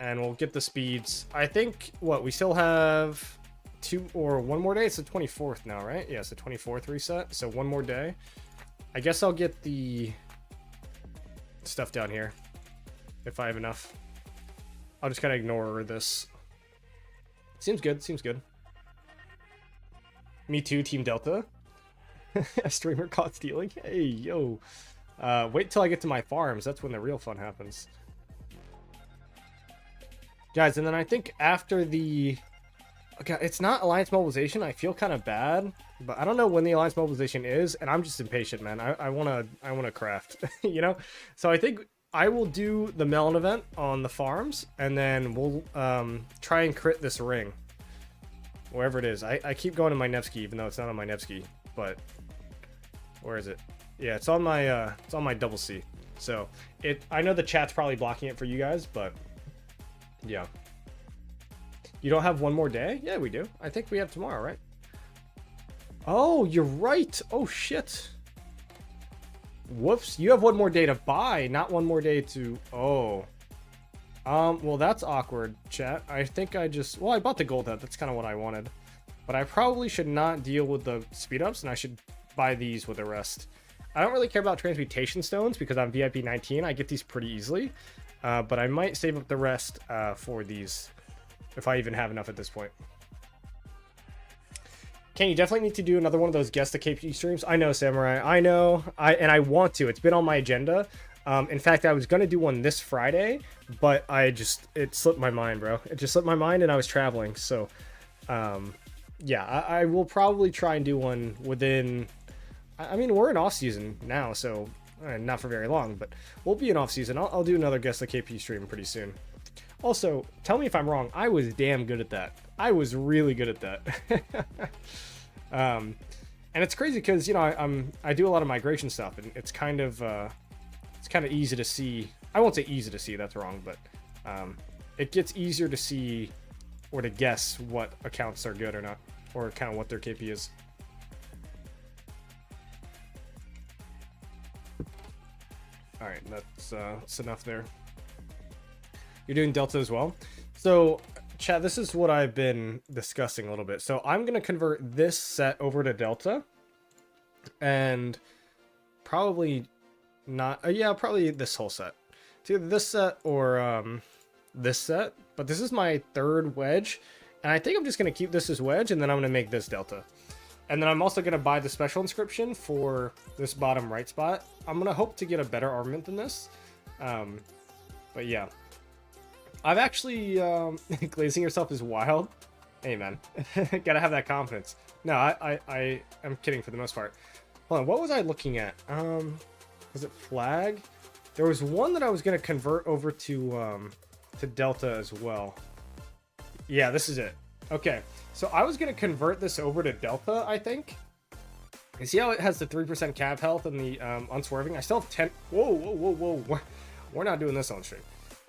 and we'll get the speeds. I think, what, we still have 2 or 1 more day? It's the 24th now, right? Yeah, it's the 24th reset, so 1 more day. I guess I'll get the stuff down here, if I have enough. I'll just kind of ignore this. Seems good, seems good. Me too, Team Delta. A streamer caught stealing? Hey, yo. Wait till I get to my farms. That's when the real fun happens. Guys, and then I think after the... Okay, it's not Alliance Mobilization. I feel kind of bad, but I don't know when the Alliance Mobilization is, and I'm just impatient, man. I wanna craft, you know? So I think I will do the Melon event on the farms, and then we'll try and crit this ring. Wherever it is. I keep going to my Nevsky, even though it's not on my Nevsky, but... Where is it? Yeah, it's on my double C. So, I know the chat's probably blocking it for you guys, but... Yeah. You don't have 1 more day? Yeah, we do. I think we have tomorrow, right? Oh, you're right. Oh, shit. Whoops. You have 1 more day to buy, not 1 more day to... Oh. Well, that's awkward, chat. I think I just... Well, I bought the gold head. That's kind of what I wanted. But I probably should not deal with the speed ups, and I should buy these with the rest. I don't really care about transmutation stones because I'm VIP 19. I get these pretty easily. But I might save up the rest for these, if I even have enough at this point. Ken, you definitely need to do another one of those Guess the KvK streams. I know, Samurai. I know. And I want to. It's been on my agenda. In fact, I was going to do one this Friday, but it slipped my mind, bro. It just slipped my mind and I was traveling. So, yeah, I will probably try and do one within... I mean, we're in off season now, so... not for very long, but we'll be in off season. I'll do another Guess the KvK stream pretty soon. Also, tell me if I'm wrong. I was damn good at that. I was really good at that. And it's crazy because, you know, I do a lot of migration stuff, and it's kind of easy to see. I won't say easy to see, that's wrong, but it gets easier to see or to guess what accounts are good or not, or kind of what their KP is. All right, that's enough there. You're doing Delta as well. So, chat, this is what I've been discussing a little bit. So I'm going to convert this set over to Delta. And probably not... yeah, probably this whole set. It's either this set or this set. But this is my 3rd wedge. And I think I'm just going to keep this as wedge, and then I'm going to make this Delta. And then I'm also going to buy the special inscription for this bottom right spot. I'm going to hope to get a better armament than this. But yeah. I've actually... glazing yourself is wild. Hey, man. Gotta have that confidence. No, I am kidding for the most part. Hold on, what was I looking at? Was it flag? There was one that I was going to convert over to Delta as well. Yeah, this is it. Okay. So I was going to convert this over to Delta, I think. You see how it has the 3% cav health and the unswerving? I still have 10... Whoa. We're not doing this on stream.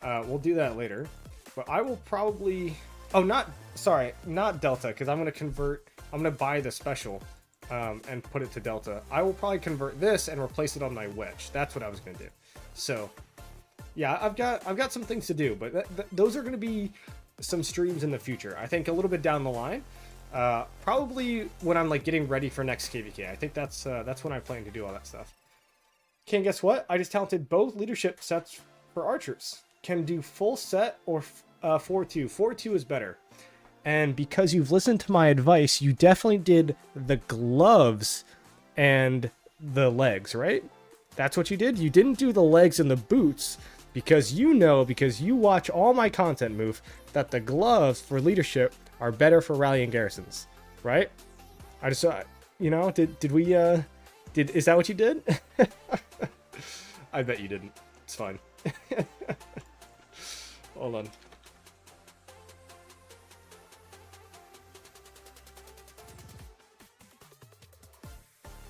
We'll do that later. But I will probably... Oh, not Delta, because I'm going to convert... I'm going to buy the special and put it to Delta. I will probably convert this and replace it on my wedge. That's what I was going to do. So, yeah, I've got some things to do, but those are going to be... some streams in the future. I think a little bit down the line, probably when I'm like getting ready for next KvK. I think that's when I plan to do all that stuff. Can guess what? I just talented both leadership sets for archers. Can do full set or 4-2. 4-2 is better. And because you've listened to my advice, you definitely did the gloves and the legs, right? That's what you did. You didn't do the legs and the boots. Because you watch all my content, Move, that the gloves for leadership are better for rallying garrisons, right? I just, you know, did we, is that what you did? I bet you didn't. It's fine. Hold on.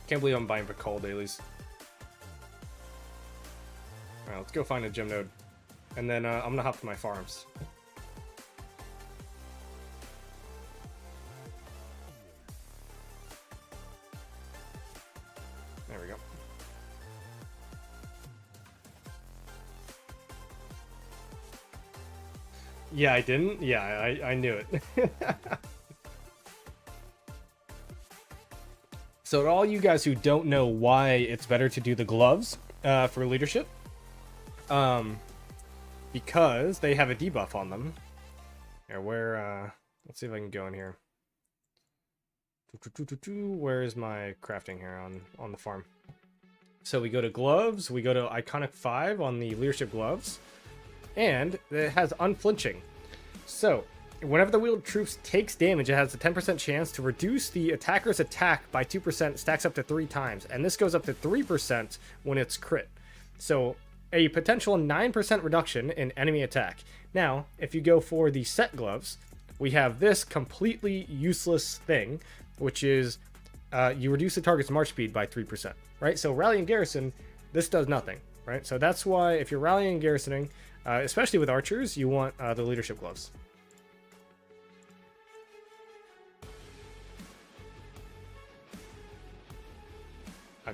Can't believe I'm buying for call dailies. Alright, let's go find a gem node. And then I'm gonna hop to my farms. There we go. Yeah, I didn't? Yeah, I knew it. So to all you guys who don't know why it's better to do the gloves for leadership, because they have a debuff on them. Here, where, let's see if I can go in here. Where is my crafting here on the farm? So we go to gloves, we go to Iconic 5 on the leadership gloves, and it has unflinching. So whenever the wheeled troops takes damage, it has a 10% chance to reduce the attacker's attack by 2%, stacks up to 3 times, and this goes up to 3% when it's crit. So a potential 9% reduction in enemy attack. Now, if you go for the set gloves, we have this completely useless thing, which is you reduce the target's march speed by 3%, right? So rally and garrison, this does nothing, right? So that's why if you're rallying and garrisoning, especially with archers, you want the leadership gloves.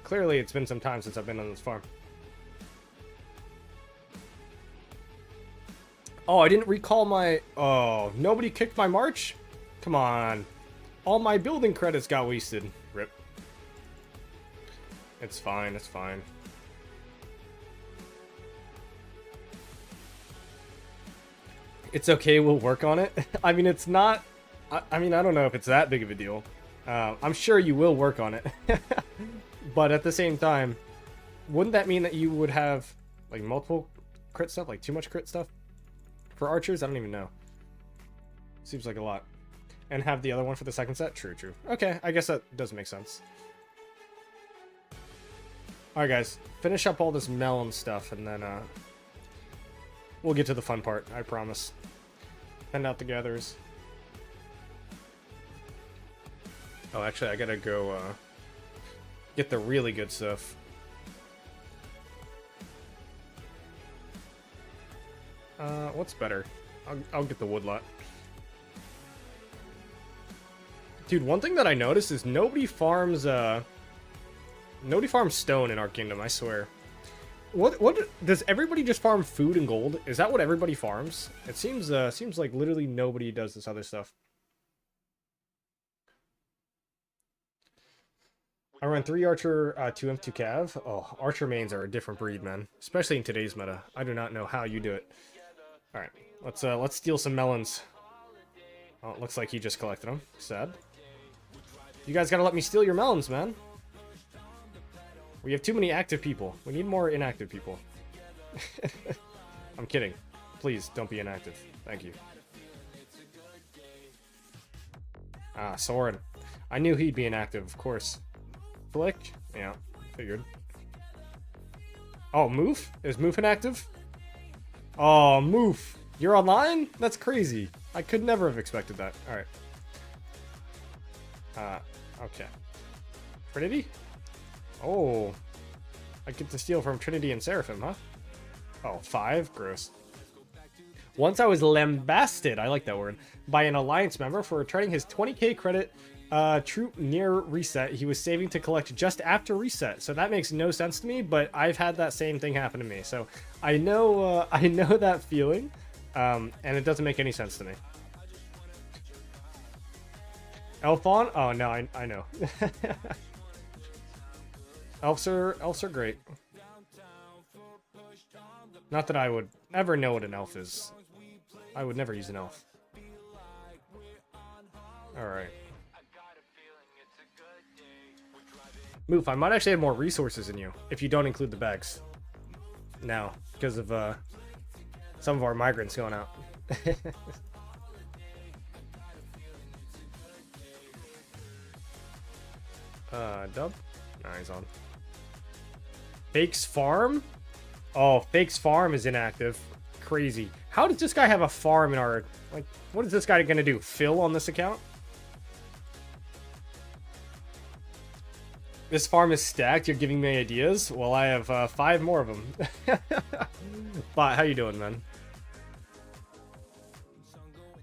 Clearly, it's been some time since I've been on this farm. Oh, I didn't recall my... Oh, nobody kicked my march? Come on. All my building credits got wasted. Rip. It's fine, it's fine. It's okay, we'll work on it. I mean, it's not... I mean, I don't know if it's that big of a deal. I'm sure you will work on it. But at the same time, wouldn't that mean that you would have, like, multiple crit stuff? Like, too much crit stuff? For archers? I don't even know. Seems like a lot. And have the other one for the second set? True, true. Okay, I guess that does make sense. Alright, guys. Finish up all this melon stuff, and then, we'll get to the fun part, I promise. Send out the gatherers. Oh, actually, I gotta go, get the really good stuff. What's better? I'll get the woodlot. Dude, one thing that I noticed is nobody farms stone in our kingdom, I swear. What does everybody just farm food and gold? Is that what everybody farms? It seems like literally nobody does this other stuff. I run 3 archer, 2 imp, 2 cav. Oh, archer mains are a different breed, man. Especially in today's meta. I do not know how you do it. Alright, let's steal some melons. Oh, it looks like he just collected them. Sad. You guys gotta let me steal your melons, man. We have too many active people. We need more inactive people. I'm kidding. Please, don't be inactive. Thank you. Ah, sword. I knew he'd be inactive, of course. Flick? Yeah, figured. Oh, Moof? Is Moof inactive? Oh, Moof. You're online? That's crazy. I could never have expected that. Alright. Okay. Trinity? Oh. I get to steal from Trinity and Seraphim, huh? Oh, 5? Gross. Once I was lambasted, I like that word, by an alliance member for returning his 20k credit troop near reset he was saving to collect just after reset. So that makes no sense to me, but I've had that same thing happen to me. So I know that feeling, and it doesn't make any sense to me. Elfon? Oh no, I know. Elves are great. Not that I would ever know what an elf is. I would never use an elf. Alright. Moof, I might actually have more resources than you, if you don't include the bags. Now, because of some of our migrants going out. Dub? Nah, he's on. Fake's farm? Oh, Fake's farm is inactive. Crazy. How does this guy have a farm in our... Like, what is this guy gonna do? Fill on this account? This farm is stacked. You're giving me ideas? Well, I have 5 more of them. Bot, how you doing, man?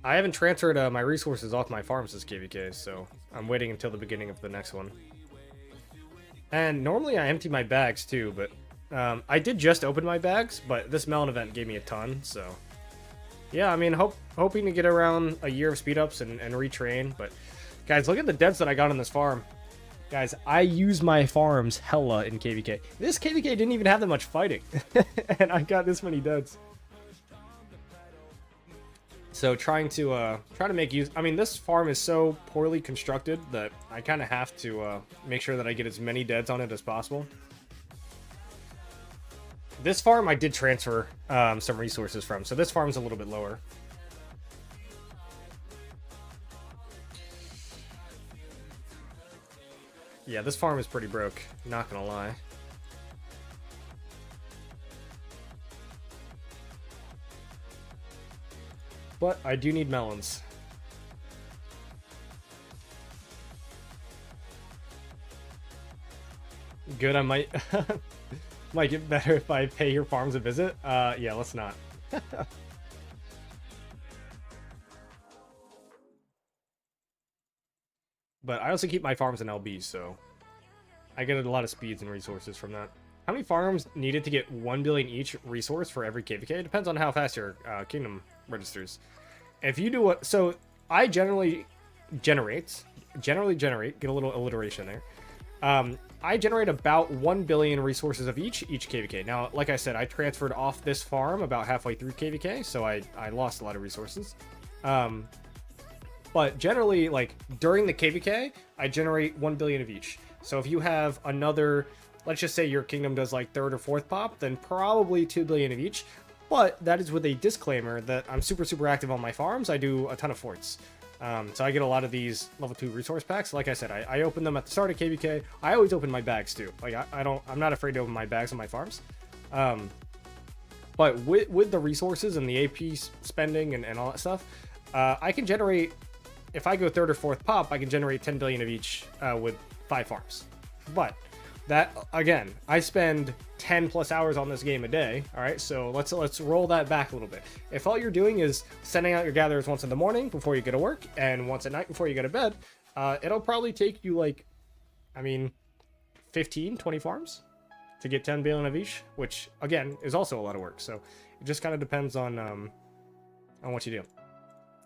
I haven't transferred my resources off my farms as KvK, so I'm waiting until the beginning of the next one. And normally I empty my bags too, but I did just open my bags, but this melon event gave me a ton, so yeah, I mean, hoping to get around a year of speed ups and retrain. But guys, look at the deads that I got on this farm. Guys, I use my farms hella in KvK. This KvK didn't even have that much fighting, and I got this many deads. So trying to make use. I mean, this farm is so poorly constructed that I kind of have to make sure that I get as many deads on it as possible. This farm I did transfer some resources from, so this farm's a little bit lower. Yeah, this farm is pretty broke, not gonna lie. But I do need melons. Good, I might might get better if I pay your farms a visit. Yeah, let's not. But I also keep my farms in LB, so I get a lot of speeds and resources from that. How many farms needed to get 1 billion each resource for every KvK? It depends on how fast your kingdom registers. If you do what, so I generally generate, get a little alliteration there. I generate about 1 billion resources of each KvK. Now, like I said, I transferred off this farm about halfway through KvK, so I lost a lot of resources. But generally, like, during the KvK, I generate 1 billion of each. So if you have another, let's just say your kingdom does like 3rd or 4th pop, then probably 2 billion of each. But that is with a disclaimer that I'm super active on my farms. I do a ton of forts. So I get a lot of these level 2 resource packs. Like I said, I open them at the start of KvK. I always open my bags too. Like I'm not afraid to open my bags on my farms. But with the resources and the AP spending and all that stuff, I can generate, if I go 3rd or 4th pop, I can generate 10 billion of each with 5 farms. But that, again, I spend 10 plus hours on this game a day. All right, so let's roll that back a little bit. If all you're doing is sending out your gatherers once in the morning before you go to work and once at night before you go to bed, it'll probably take you like, I mean, 15, 20 farms to get 10 billion of each, which again is also a lot of work. So it just kind of depends on what you do.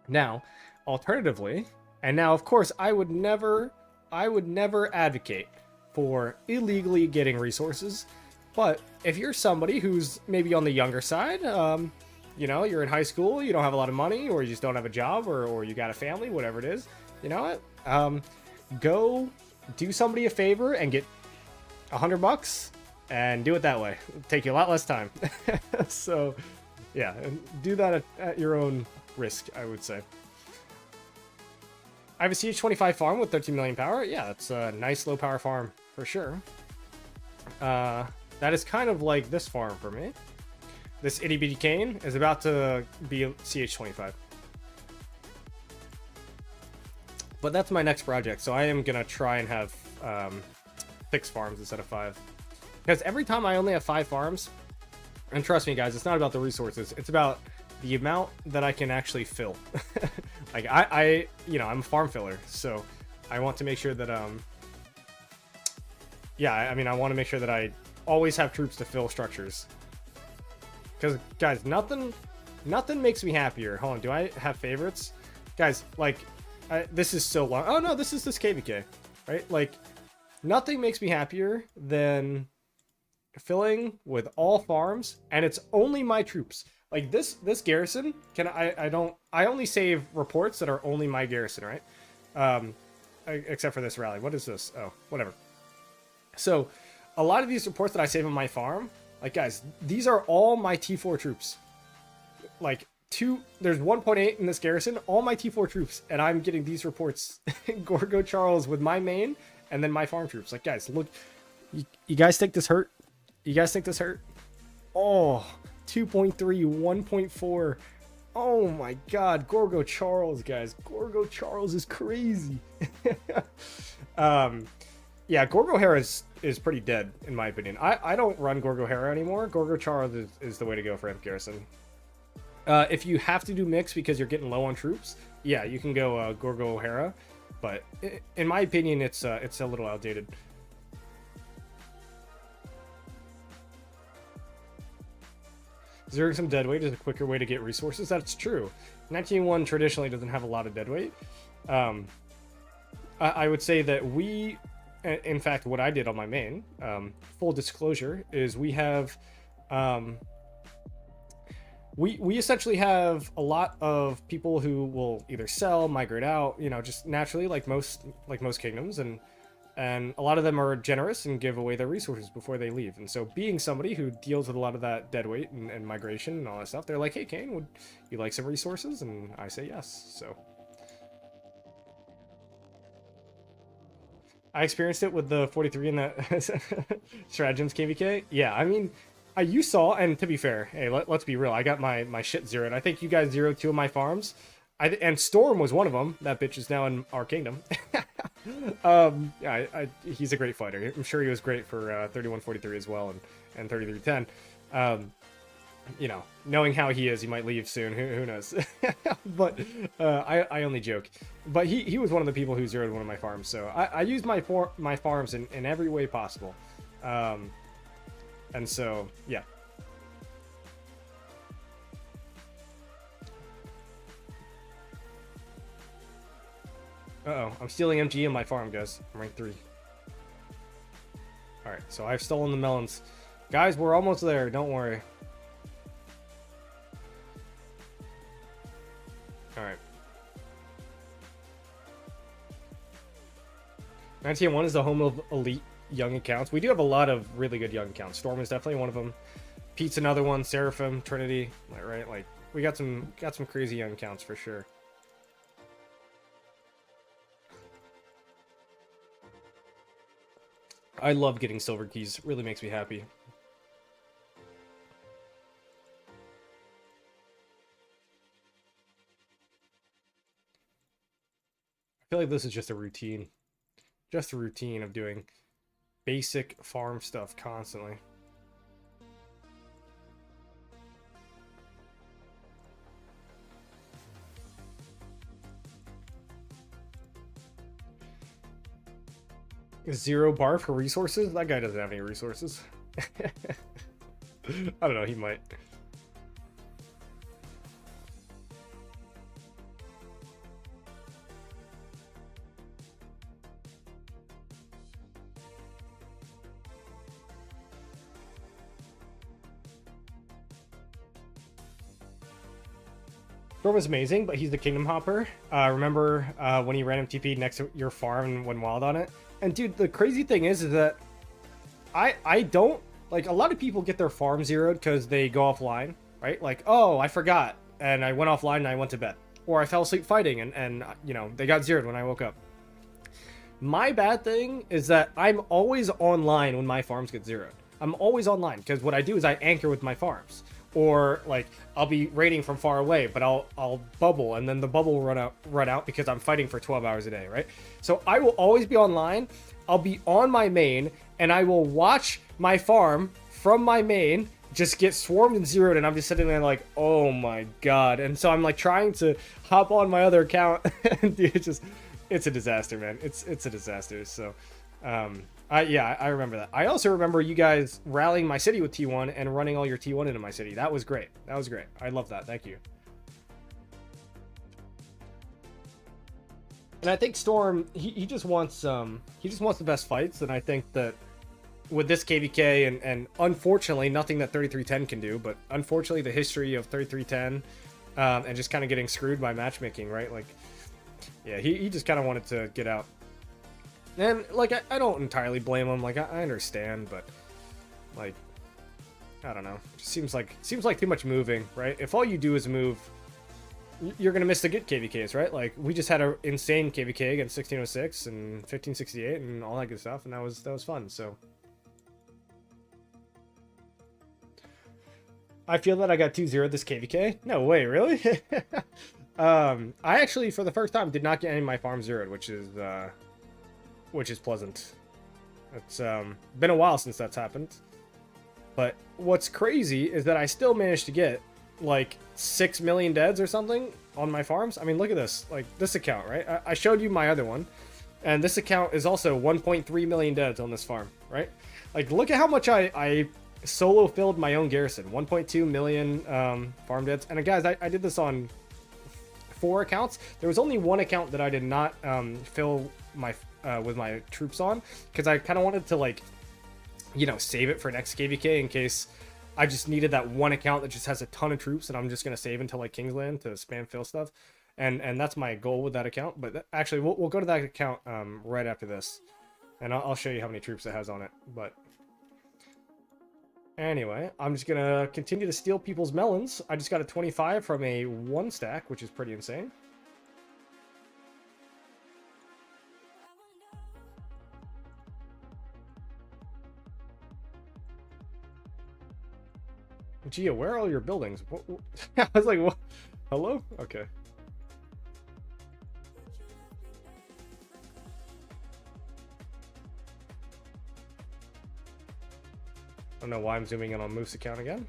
Now, alternatively, and now of course I would never advocate for illegally getting resources, but if you're somebody who's maybe on the younger side, you know, you're in high school, you don't have a lot of money, or you just don't have a job, or you got a family, whatever it is, you know what, go do somebody a favor and get $100 and do it that way. It'll take you a lot less time. So yeah, and do that at your own risk, I would say. I have a CH25 farm with 13 million power. Yeah, that's a nice low power farm for sure. That is kind of like this farm for me. This itty bitty cane is about to be CH25. But that's my next project, so I am gonna try and have 6 farms instead of 5. Because every time I only have 5 farms, and trust me guys, it's not about the resources, it's about the amount that I can actually fill. Like I you know, I'm a farm filler, so I want to make sure that yeah, I mean, I want to make sure that I always have troops to fill structures. Because guys, nothing makes me happier. Hold on, do I have favorites? Guys, like this is so long. Oh no, this is this KvK, right? Like nothing makes me happier than filling with all farms, and it's only my troops. Like this garrison can I only save reports that are only my garrison, right? Except for this rally. What is this? Oh, whatever. So a lot of these reports that I save on my farm, like guys, these are all my T4 troops. Like there's 1.8 in this garrison, all my T4 troops, and I'm getting these reports. Gorgo Charles with my main and then my farm troops. Like guys, look, you guys think this hurt? You guys think this hurt? Oh, 2.3, 1.4. Oh my god, Gorgo Charles, guys. Gorgo Charles is crazy. Yeah, Gorgo Hera is pretty dead, in my opinion. I don't run Gorgo Hera anymore. Gorgo Charles is the way to go for Imp Garrison. If you have to do mix because you're getting low on troops, yeah, you can go Gorgo Hera. But in my opinion, it's a little outdated. Zeroing some dead weight is a quicker way to get resources. That's true. 19.1 traditionally doesn't have a lot of dead weight. I would say that we, in fact, what I did on my main, full disclosure, is we have, we essentially have a lot of people who will either sell, migrate out, you know, just naturally, like most kingdoms, and a lot of them are generous and give away their resources before they leave. And so being somebody who deals with a lot of that dead weight and migration and all that stuff, they're like, hey, Kane, would you like some resources? And I say yes. So I experienced it with the 43 and the stratagems KvK. Yeah, I mean, you saw, and to be fair, hey, let's be real, I got my shit zeroed. I think you guys zeroed 2 of my farms. And Storm was one of them. That bitch is now in our kingdom. Yeah, he's a great fighter. I'm sure he was great for 3143 as well, and 3310. You know, knowing how he is, he might leave soon. Who knows? But I only joke. But he was one of the people who zeroed one of my farms. So I use my farms in every way possible. And so yeah. Uh-oh, I'm stealing MG in my farm, guys. I'm rank 3. Alright, so I've stolen the melons. Guys, we're almost there, don't worry. Alright. 19.1 is the home of elite young accounts. We do have a lot of really good young accounts. Storm is definitely one of them. Pete's another one. Seraphim, Trinity, right? Like, we got some crazy young accounts for sure. I love getting silver keys. It really makes me happy. I feel like this is just a routine. Just a routine of doing basic farm stuff constantly. Zero bar for resources? That guy doesn't have any resources. I don't know, he might. Storm was amazing, but he's the Kingdom Hopper. Remember when he random TP'd next to your farm and went wild on it? And dude, the crazy thing is that I don't, like, a lot of people get their farm zeroed because they go offline, right? Like, oh, I forgot, and I went offline and I went to bed. Or I fell asleep fighting and you know, they got zeroed when I woke up. My bad thing is that I'm always online when my farms get zeroed. I'm always online because what I do is I anchor with my farms. Or like I'll be raiding from far away, but I'll bubble, and then the bubble will run out because I'm fighting for 12 hours a day, right? So I will always be online. I'll be on my main, and I will watch my farm from my main just get swarmed and zeroed, and I'm just sitting there like, oh my god. And so I'm like trying to hop on my other account, and dude, it's a disaster, man. It's a disaster. So yeah, I remember that. I also remember you guys rallying my city with T1 and running all your T1 into my city. That was great. That was great. I love that. Thank you. And I think Storm, he just wants the best fights, and I think that with this KvK and unfortunately nothing that 3310 can do, but unfortunately the history of 3310 and just kind of getting screwed by matchmaking, right? Like, yeah, he just kind of wanted to get out. And, like, I don't entirely blame him. Like, I understand, but, like, I don't know. It just seems like too much moving, right? If all you do is move, you're going to miss the good KvKs, right? Like, we just had an insane KvK against 1606 and 1568 and all that good stuff, and that was fun, so. I feel that I got 2-0 this KvK. No way, really? I actually, for the first time, did not get any of my farms zeroed, which is pleasant. It's been a while since that's happened. But what's crazy is that I still managed to get like 6 million deads or something on my farms. I mean, look at this. Like, this account, right? I showed you my other one. And this account is also 1.3 million deads on this farm, right? Like, look at how much I solo filled my own garrison. 1.2 million farm deads. And guys, I did this on 4 accounts. There was only 1 account that I did not fill my with my troops on, because I kind of wanted to, like, you know, save it for next KvK in case I just needed that 1 account that just has a ton of troops, and I'm just gonna save until like Kingsland to spam fill stuff, and that's my goal with that account. But actually, we'll go to that account right after this, and I'll show you how many troops it has on it. But anyway, I'm just gonna continue to steal people's melons. I just got a 25 from a 1 stack, which is pretty insane. Gia, where are all your buildings? What? I was like, what? Hello? Okay. I don't know why I'm zooming in on Moose account again.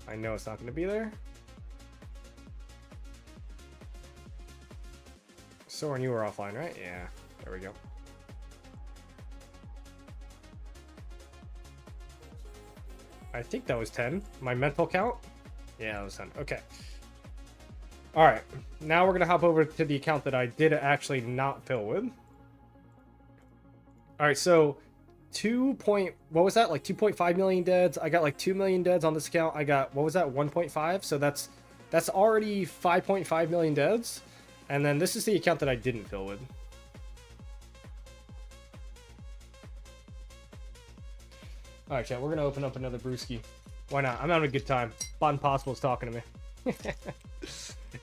I know it's not going to be there. Soren, you were offline, right? Yeah. There we go. I think that was 10. My mental count? Yeah, that was 10. Okay. Alright. Now we're going to hop over to the account that I did actually not fill with. Alright, so what was that? Like 2.5 million deads. I got like 2 million deads on this account. I got, what was that? 1.5. So that's already 5.5 million deads. And then this is the account that I didn't fill with. Alright, chat, we're gonna open up another brewski. Why not? I'm having a good time. Bon Possible's talking to me.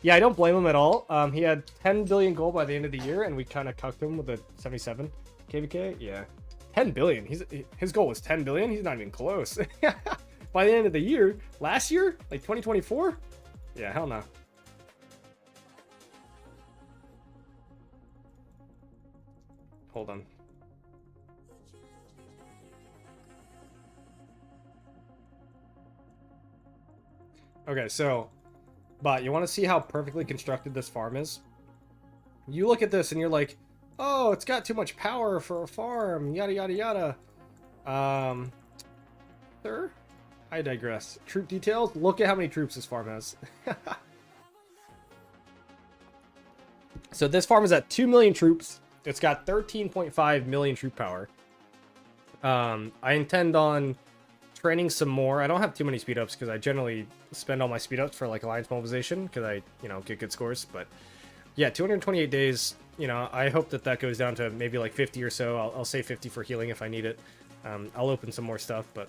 Yeah, I don't blame him at all. He had 10 billion gold by the end of the year, and we kind of cucked him with a 77 KvK. Yeah. 10 billion. His goal was 10 billion. He's not even close. By the end of the year, last year, like 2024? Yeah, hell no. Hold on. Okay, so, but you want to see how perfectly constructed this farm is? You look at this and you're like, oh, it's got too much power for a farm, yada yada yada. Sir? I digress. Troop details? Look at how many troops this farm has. So this farm is at 2 million troops. It's got 13.5 million troop power. I intend on training some more. I don't have too many speed ups because I generally spend all my speed ups for like alliance mobilization because I, you know, get good scores. But yeah, 228 days. You know, I hope that goes down to maybe like 50 or so. I'll say 50 for healing if I need it. I'll open some more stuff, but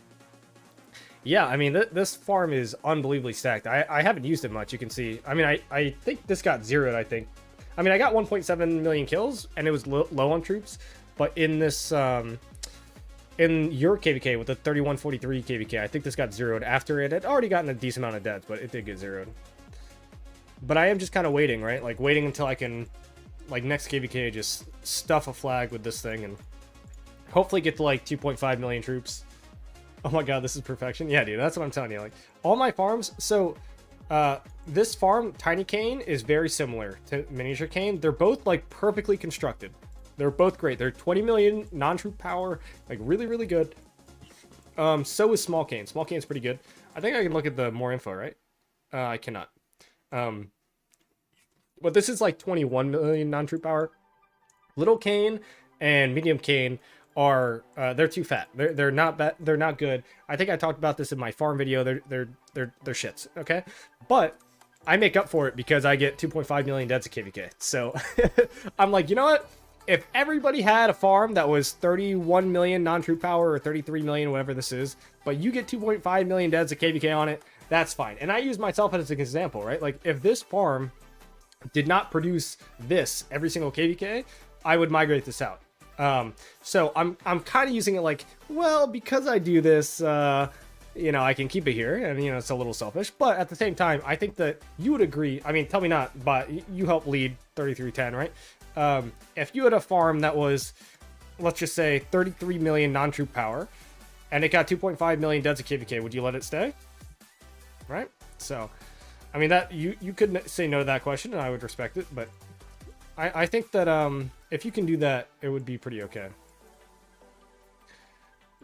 yeah, I mean, this farm is unbelievably stacked. I haven't used it much. You can see. I mean, I think this got zeroed. I think. I mean, I got 1.7 million kills and it was low on troops, but in this in your KvK with the 3143 KvK, I think this got zeroed after it had already gotten a decent amount of deaths, but it did get zeroed. But I am just kind of waiting, right? Like waiting until I can, like next KvK, just stuff a flag with this thing and hopefully get to like 2.5 million troops. Oh my god, this is perfection. Yeah, dude, that's what I'm telling you. Like all my farms, so this farm, Tiny Cane, is very similar to Miniature Cane. They're both like perfectly constructed. They're both great. They're 20 million non-troop power, like really, really good. So is Small Cane. Small Cane's pretty good. I think I can look at the more info, right? I cannot. But this is like 21 million non-troop power. Little Cane and Medium Cane are they're too fat. They're not bad. They're not good. I think I talked about this in my farm video. They're shits. Okay, but I make up for it because I get 2.5 million deads of KvK. So I'm like, you know what? If everybody had a farm that was 31 million non-troop power or 33 million, whatever this is, but you get 2.5 million deads of KvK on it, that's fine. And I use myself as an example, right? Like if this farm did not produce this every single KvK, I would migrate this out. So I'm kind of using it like, well, because I do this, you know, I can keep it here, and you know, it's a little selfish, but at the same time, I think that you would agree. I mean, tell me not, but you help lead 3310, right? If you had a farm that was, let's just say 33 million non-troop power, and it got 2.5 million deads of KvK, would you let it stay? Right? So, I mean, that you could say no to that question, and I would respect it, but I think that if you can do that, it would be pretty okay.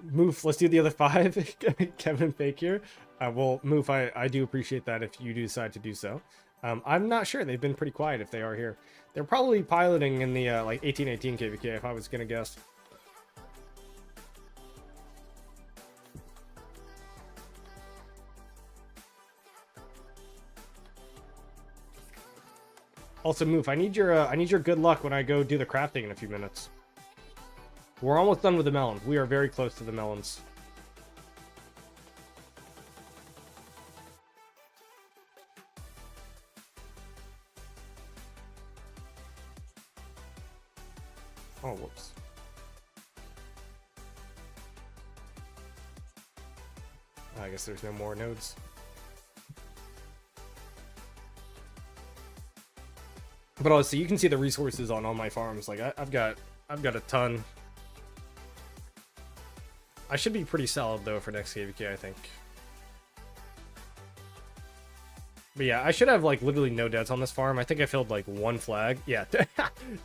Moof, let's do the other 5. Kevin and Fake here. Well, Moof, I do appreciate that if you do decide to do so. I'm not sure. They've been pretty quiet if they are here. They're probably piloting in the like 1818 KvK if I was gonna guess. Also, Moof, I need your good luck when I go do the crafting in a few minutes. We're almost done with the melons. We are very close to the melons. Oh, whoops. I guess there's no more nodes. But also, you can see the resources on all my farms. Like I've got a ton. I should be pretty solid though for next KvK, I think. But yeah, I should have like literally no deaths on this farm. I think I filled like 1 flag. Yeah,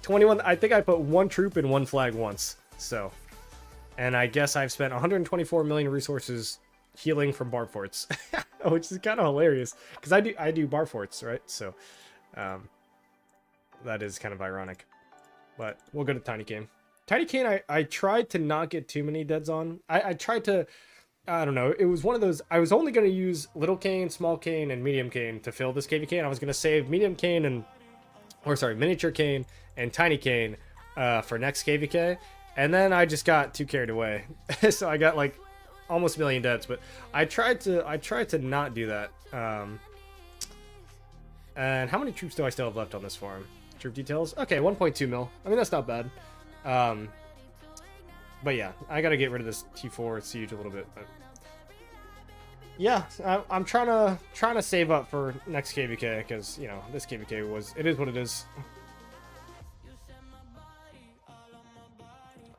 21. I think I put 1 troop and 1 flag once. So, and I guess I've spent 124 million resources healing from bar forts, which is kind of hilarious because I do bar forts, right? So, that is kind of ironic. But we'll go to Tiny Cane. Tiny Cane, I tried to not get too many deads on. I tried to, I don't know, it was one of those, I was only going to use Little Cane, Small Cane, and Medium Cane to fill this KvK, and I was going to save Medium Cane and, or sorry, Miniature Cane and Tiny Cane for next KvK, and then I just got too carried away. So I got like almost 1 million deads, but I tried to not do that. And how many troops do I still have left on this farm? Troop details? Okay, 1.2 mil. I mean, that's not bad. But yeah, I gotta get rid of this T4 siege a little bit. But yeah, I'm trying to save up for next KvK because you know this KvK it is what it is.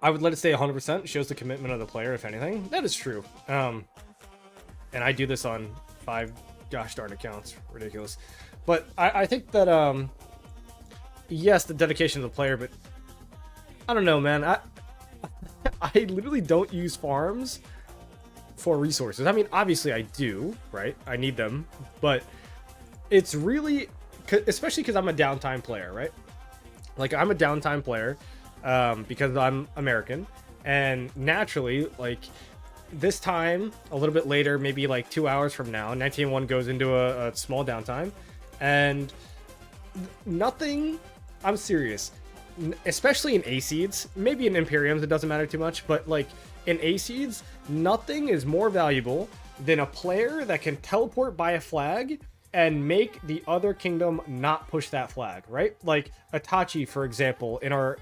I would let it stay 100%. Shows the commitment of the player, if anything. That is true. And I do this on 5 gosh darn accounts. Ridiculous. But I think that yes, the dedication of the player, but I don't know, man. I literally don't use farms for resources. I mean, obviously I do, right? I need them, but it's really, especially because I'm a downtime player, right? Like I'm a downtime player because I'm American, and naturally, like this time, a little bit later, maybe like 2 hours from now, 19.1 goes into a small downtime, and nothing. I'm serious. Especially in A-Seeds, maybe in Imperiums it doesn't matter too much, but like in A-Seeds, nothing is more valuable than a player that can teleport by a flag and make the other kingdom not push that flag, right? Like Itachi, for example, in our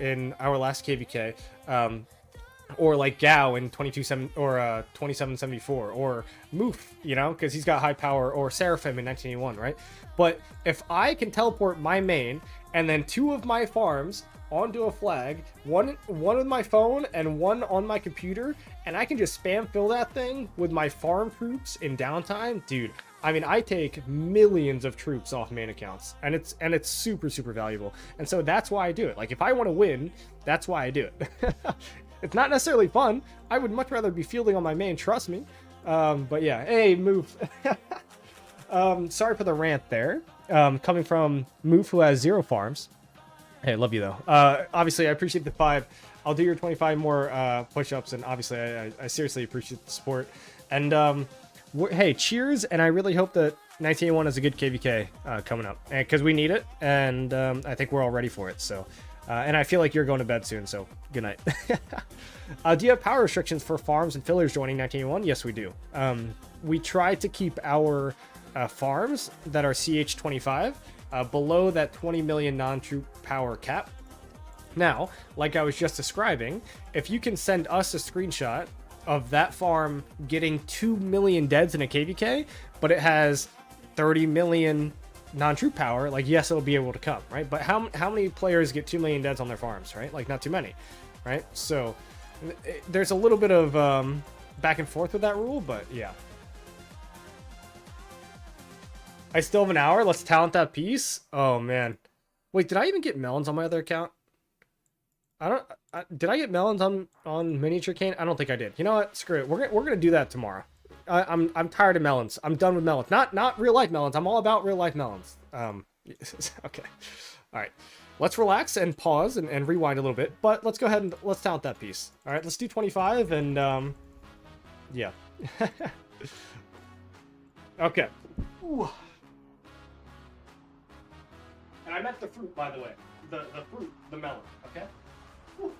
last KvK, or like Gao in 2774, or Moof, you know, because he's got high power, or Seraphim in 1981, right? But if I can teleport my main and then 2 of my farms onto a flag, one on my phone and 1 on my computer, and I can just spam fill that thing with my farm troops in downtime, dude. I mean, I take millions of troops off main accounts, and it's super valuable. And so that's why I do it. Like if I want to win, that's why I do it. It's not necessarily fun. I would much rather be fielding on my main, trust me. But yeah, hey, Moof. Sorry for the rant there. Coming from Moof, who has 0 farms. Hey, love you though. Obviously, I appreciate the 5. I'll do your 25 more push-ups, and obviously, I seriously appreciate the support. And hey, cheers! And I really hope that 1981 is a good KvK coming up, because we need it, and I think we're all ready for it. So, and I feel like you're going to bed soon. So, good night. Do you have power restrictions for farms and fillers joining 1981? Yes, we do. We try to keep our farms that are CH25 below that 20 million non-troop power cap. Now, like I was just describing, if you can send us a screenshot of that farm getting 2 million deads in a KvK, but it has 30 million non-troop power, like yes, it'll be able to come, right? But how many players get 2 million deads on their farms, right? Like not too many, right? So there's a little bit of back and forth with that rule, but yeah. I still have an hour. Let's talent that piece. Oh, man. Wait, did I even get melons on my other account? Did I get melons on miniature cane? I don't think I did. You know what? Screw it. We're gonna do that tomorrow. I'm tired of melons. I'm done with melons. Not real life melons. I'm all about real life melons. Okay. All right. Let's relax and pause and rewind a little bit. But let's go ahead and let's talent that piece. All right. Let's do 25 and yeah. Okay. Ooh. And I meant the fruit, by the way. The fruit, the melon. Okay. Ooh.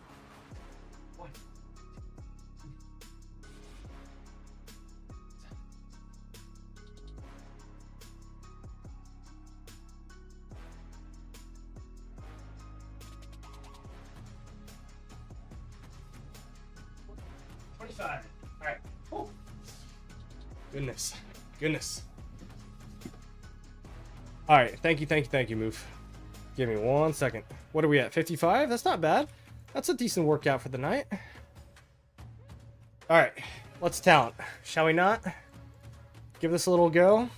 1, 2, 25. All right. Oh. Goodness. All right. Thank you, Move. Give me 1 second. What are we at? 55? That's not bad. That's a decent workout for the night. All right. Let's talent. Shall we not? Give this a little go. All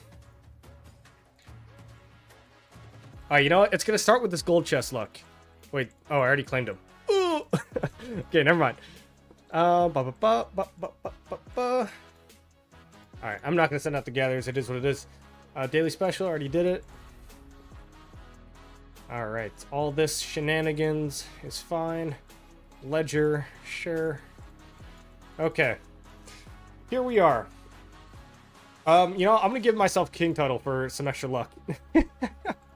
right. You know what? It's going to start with this gold chest luck. Wait. Oh, I already claimed him. Ooh. Okay. Never mind. All right, I'm not gonna send out the gatherers. It is what it is. Daily special, already did it. All right, all this shenanigans is fine. Ledger, sure. Okay, here we are. You know, I'm gonna give myself king title for some extra luck.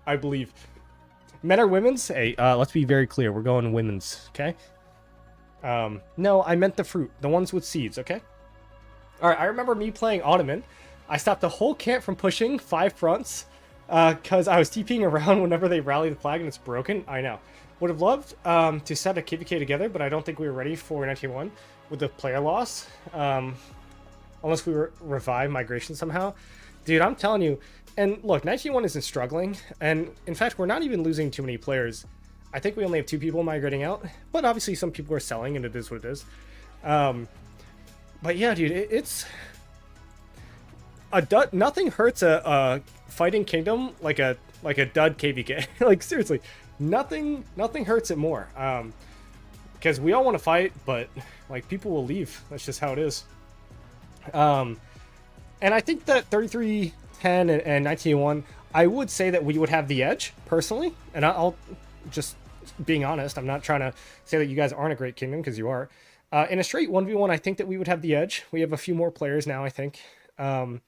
I believe. Men or women's? Hey, let's be very clear. We're going women's, okay? No, I meant the fruit, the ones with seeds, okay? All right, I remember me playing Ottoman. I stopped the whole camp from pushing 5 fronts because I was TPing around whenever they rally the flag and it's broken. I know. Would have loved to set a KvK together, but I don't think we were ready for 19-1 with the player loss. Unless we revive migration somehow. Dude, I'm telling you. And look, 19-1 isn't struggling. And in fact, we're not even losing too many players. I think we only have 2 people migrating out, but obviously some people are selling, and it is what it is. But yeah, dude, it's a dud. Nothing hurts a fighting kingdom like a dud KvK. Like seriously, nothing hurts it more. Because we all want to fight, but like people will leave. That's just how it is. And I think that 33-10 and 19-1, I would say that we would have the edge personally, and I'll just being honest, I'm not trying to say that you guys aren't a great kingdom, because you are. In a straight 1v1, I think that we would have the edge. We have a few more players now, I think. And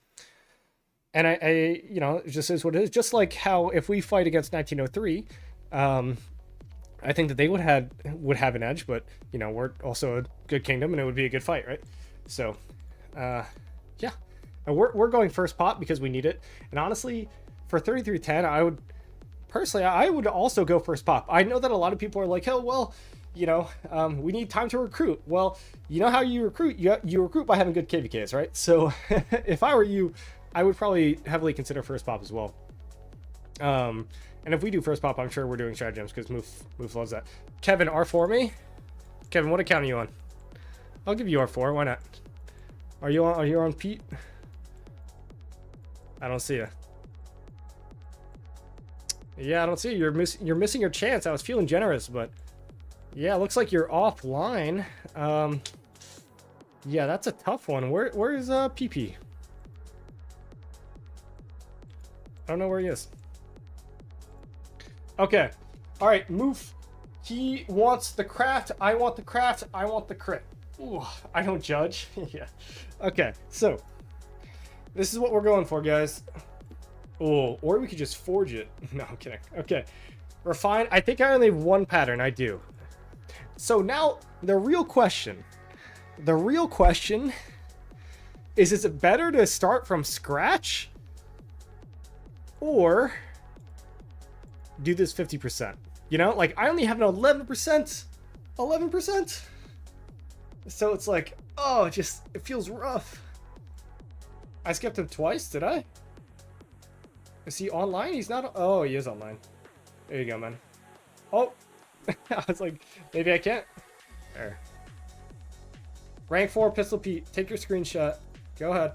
I you know, it just is what it is. Just like how if we fight against 1903, I think that they would have an edge, but you know, we're also a good kingdom and it would be a good fight, right? So, yeah. And we're going first pop because we need it. And honestly, for 33-10, I would personally, I would also go first pop. I know that a lot of people are like, oh, well, you know, we need time to recruit. Well, you know how you recruit? You recruit by having good KvKs, right? So if I were you, I would probably heavily consider first pop as well. And if we do first pop, I'm sure we're doing stratagems because Move loves that. Kevin, R4 me? Kevin, what account are you on? I'll give you R4. Why not? Are you on Pete? I don't see you. Yeah, I don't see you. You're missing your chance. I was feeling generous, but yeah, looks like you're offline. Yeah, that's a tough one. Where is PP? I don't know where he is. Okay. All right, Move. He wants the craft. I want the craft. I want the crit. Ooh, I don't judge. Yeah. Okay, so this is what we're going for, guys. Oh, or we could just forge it. No, I'm kidding. Okay. Refine. I think I only have one pattern. I do. So now the real question is it better to start from scratch or do this 50%? You know, like I only have an 11%. 11%. So it's like, oh, it feels rough. I skipped him twice, did I? Is he online? He's not. Oh, he is online. There you go, man. Oh, I was like, maybe I can't. There. Rank 4, Pistol Pete. Take your screenshot. Go ahead.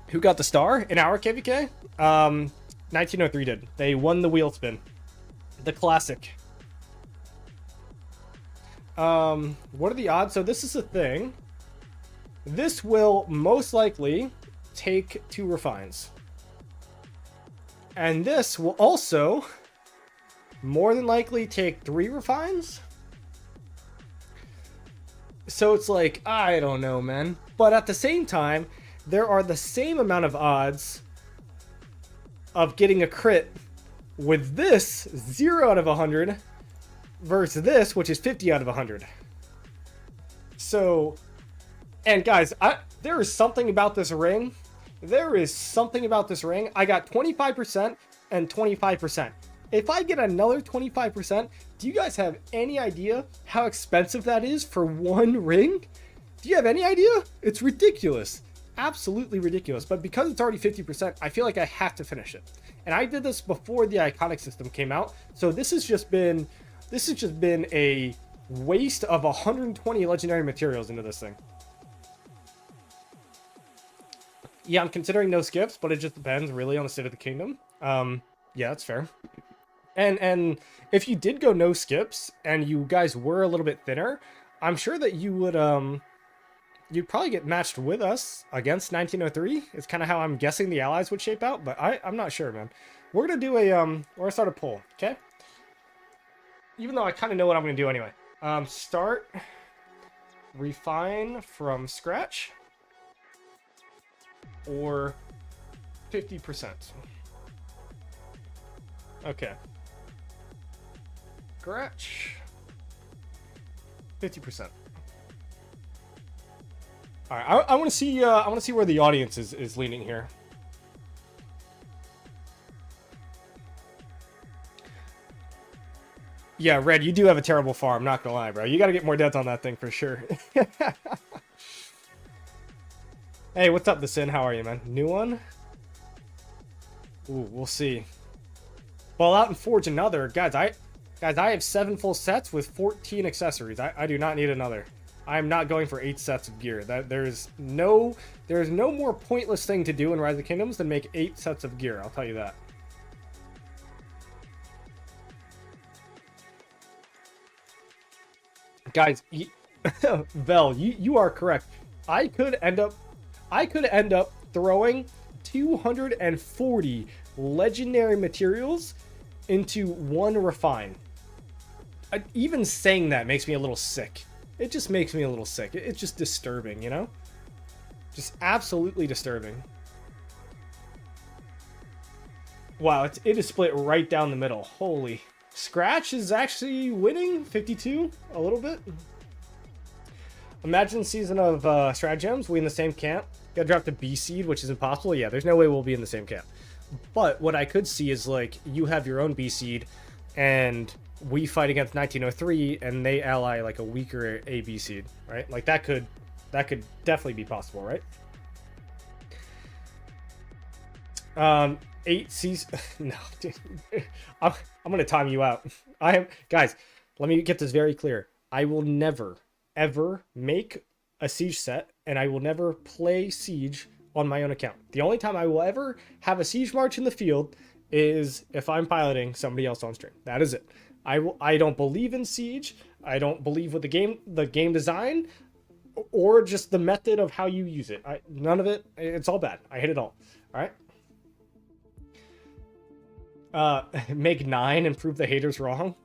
Who got the star in our KvK? 1903 did. They won the wheel spin. The classic. What are the odds? So this is a thing. This will most likely take 2 refines. And this will also more than likely take 3 refines. So it's like, I don't know, man. But at the same time, there are the same amount of odds of getting a crit with this 0 out of 100 versus this, which is 50 out of 100. So, and guys, there is something about this ring. There is something about this ring. I got 25% and 25%. If I get another 25%, do you guys have any idea how expensive that is for one ring? Do you have any idea? It's ridiculous. Absolutely ridiculous. But because it's already 50%, I feel like I have to finish it. And I did this before the iconic system came out. So this has just been a waste of 120 legendary materials into this thing. Yeah, I'm considering no skips, but it just depends really on the state of the kingdom. Yeah, that's fair. And if you did go no skips and you guys were a little bit thinner, I'm sure that you would you'd probably get matched with us against 1903. It's kind of how I'm guessing the allies would shape out, but I'm not sure, man. We're gonna do we're gonna start a poll, okay? Even though I kind of know what I'm gonna do anyway. Start refine from scratch or 50%. Okay. Scratch 50%. All right, I want to see where the audience is leaning here. Yeah, Red, you do have a terrible farm, not gonna lie, bro. You got to get more deaths on that thing for sure. Hey, what's up, The Sin? How are you, man? New one? Ooh, we'll see. Ball out and forge another. Guys, I have 7 full sets with 14 accessories. I do not need another. I'm not going for 8 sets of gear. There's no more pointless thing to do in Rise of Kingdoms than make 8 sets of gear. I'll tell you that. Guys, Vel, you are correct. I could end up throwing 240 legendary materials into 1 refine. Even saying that makes me a little sick. It just makes me a little sick. It's just disturbing, you know? Just absolutely disturbing. Wow, it is split right down the middle. Holy. Scratch is actually winning 52 a little bit. Imagine season of Stratagems, we in the same camp. Gotta drop the B seed, which is impossible. Yeah, there's no way we'll be in the same camp. But what I could see is like you have your own B seed and we fight against 1903 and they ally like a weaker AB seed, right? Like that could definitely be possible, right? 8 C's. No, dude. I'm gonna time you out. Guys, let me get this very clear. I will never ever make a siege set and I will never play siege on my own account. The only time I will ever have a siege march in the field is if I'm piloting somebody else on stream. That is it. I don't believe in siege. I don't believe with the game design or just the method of how you use it. None of it. It's all bad. I hate it all. All right. Make 9 and prove the haters wrong.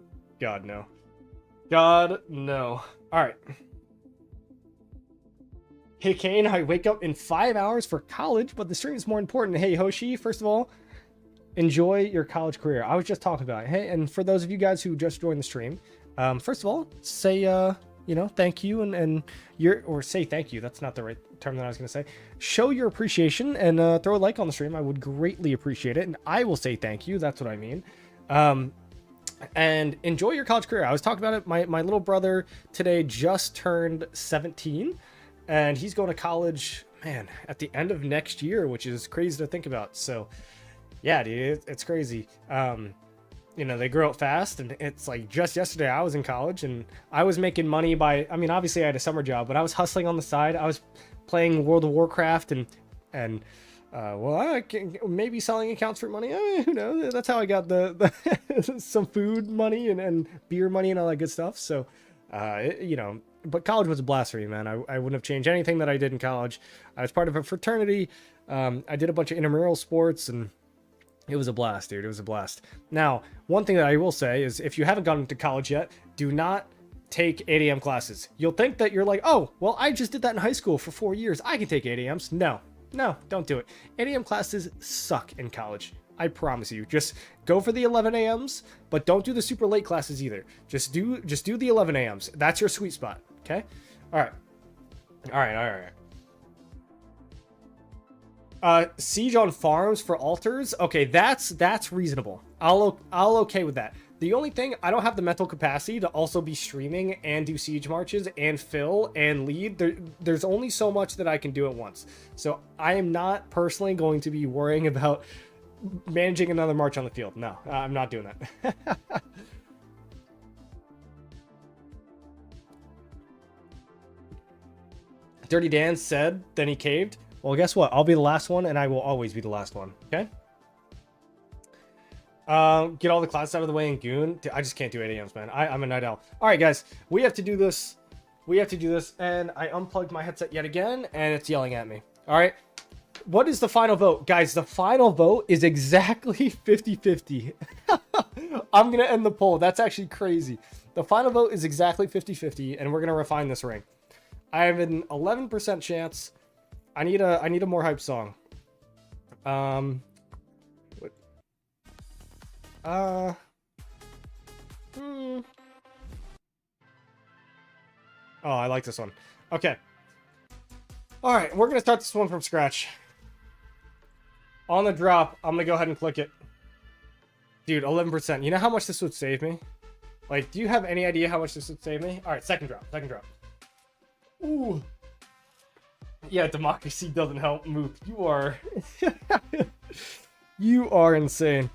God no. God no. All right. Hey Kane, I wake up in 5 hours for college, but the stream is more important. Hey Hoshi, first of all, enjoy your college career. I was just talking about it. Hey, and for those of you guys who just joined the stream, first of all, say thank you and say thank you. That's not the right term that I was going to say. Show your appreciation and throw a like on the stream. I would greatly appreciate it, and I will say thank you. That's what I mean. And enjoy your college career. I was talking about it. My little brother today just turned 17. And he's going to college, man, at the end of next year, which is crazy to think about. So, yeah, dude, it's crazy. They grow up fast, and it's like just yesterday I was in college, and I was making money obviously I had a summer job, but I was hustling on the side. I was playing World of Warcraft, and I can maybe selling accounts for money. Who knows? That's how I got the some food money and beer money and all that good stuff. So, You know, but college was a blast for me, man. I wouldn't have changed anything that I did in college. I was part of a fraternity. I did a bunch of intramural sports, and it was a blast, dude. It was a blast. Now, one thing that I will say is if you haven't gone to college yet, do not take 8 a.m. classes. You'll think that you're like, oh, well, I just did that in high school for 4 years. I can take 8 a.m.s. No, don't do it. 8 a.m. classes suck in college. I promise you. Just go for the 11 a.m.s, but don't do the super late classes either. Just do the 11 a.m.s. That's your sweet spot, okay? All right. Siege on farms for altars. Okay, that's reasonable. I'll okay with that. The only thing, I don't have the mental capacity to also be streaming and do siege marches and fill and lead. There's only so much that I can do at once. So I am not personally going to be worrying about managing another march on the field. No, I'm not doing that. Dirty Dan said, then he caved. Well, guess what? I'll be the last one, and I will always be the last one. Okay? Get all the classes out of the way in Goon. Dude, I just can't do 8 a.m.s, man. I'm a night owl. All right, guys. We have to do this. And I unplugged my headset yet again, and it's yelling at me. All right? What is the final vote? Guys, the final vote is exactly 50-50. I'm going to end the poll. That's actually crazy. The final vote is exactly 50-50, and we're going to refine this ring. I have an 11% chance. I need a more hype song. Oh, I like this one. Okay. All right, we're going to start this one from scratch. On the drop, I'm going to go ahead and click it. Dude, 11%. You know how much this would save me? Like, do you have any idea how much this would save me? All right, second drop. Ooh. Yeah, democracy doesn't help. Move. You are... You are insane.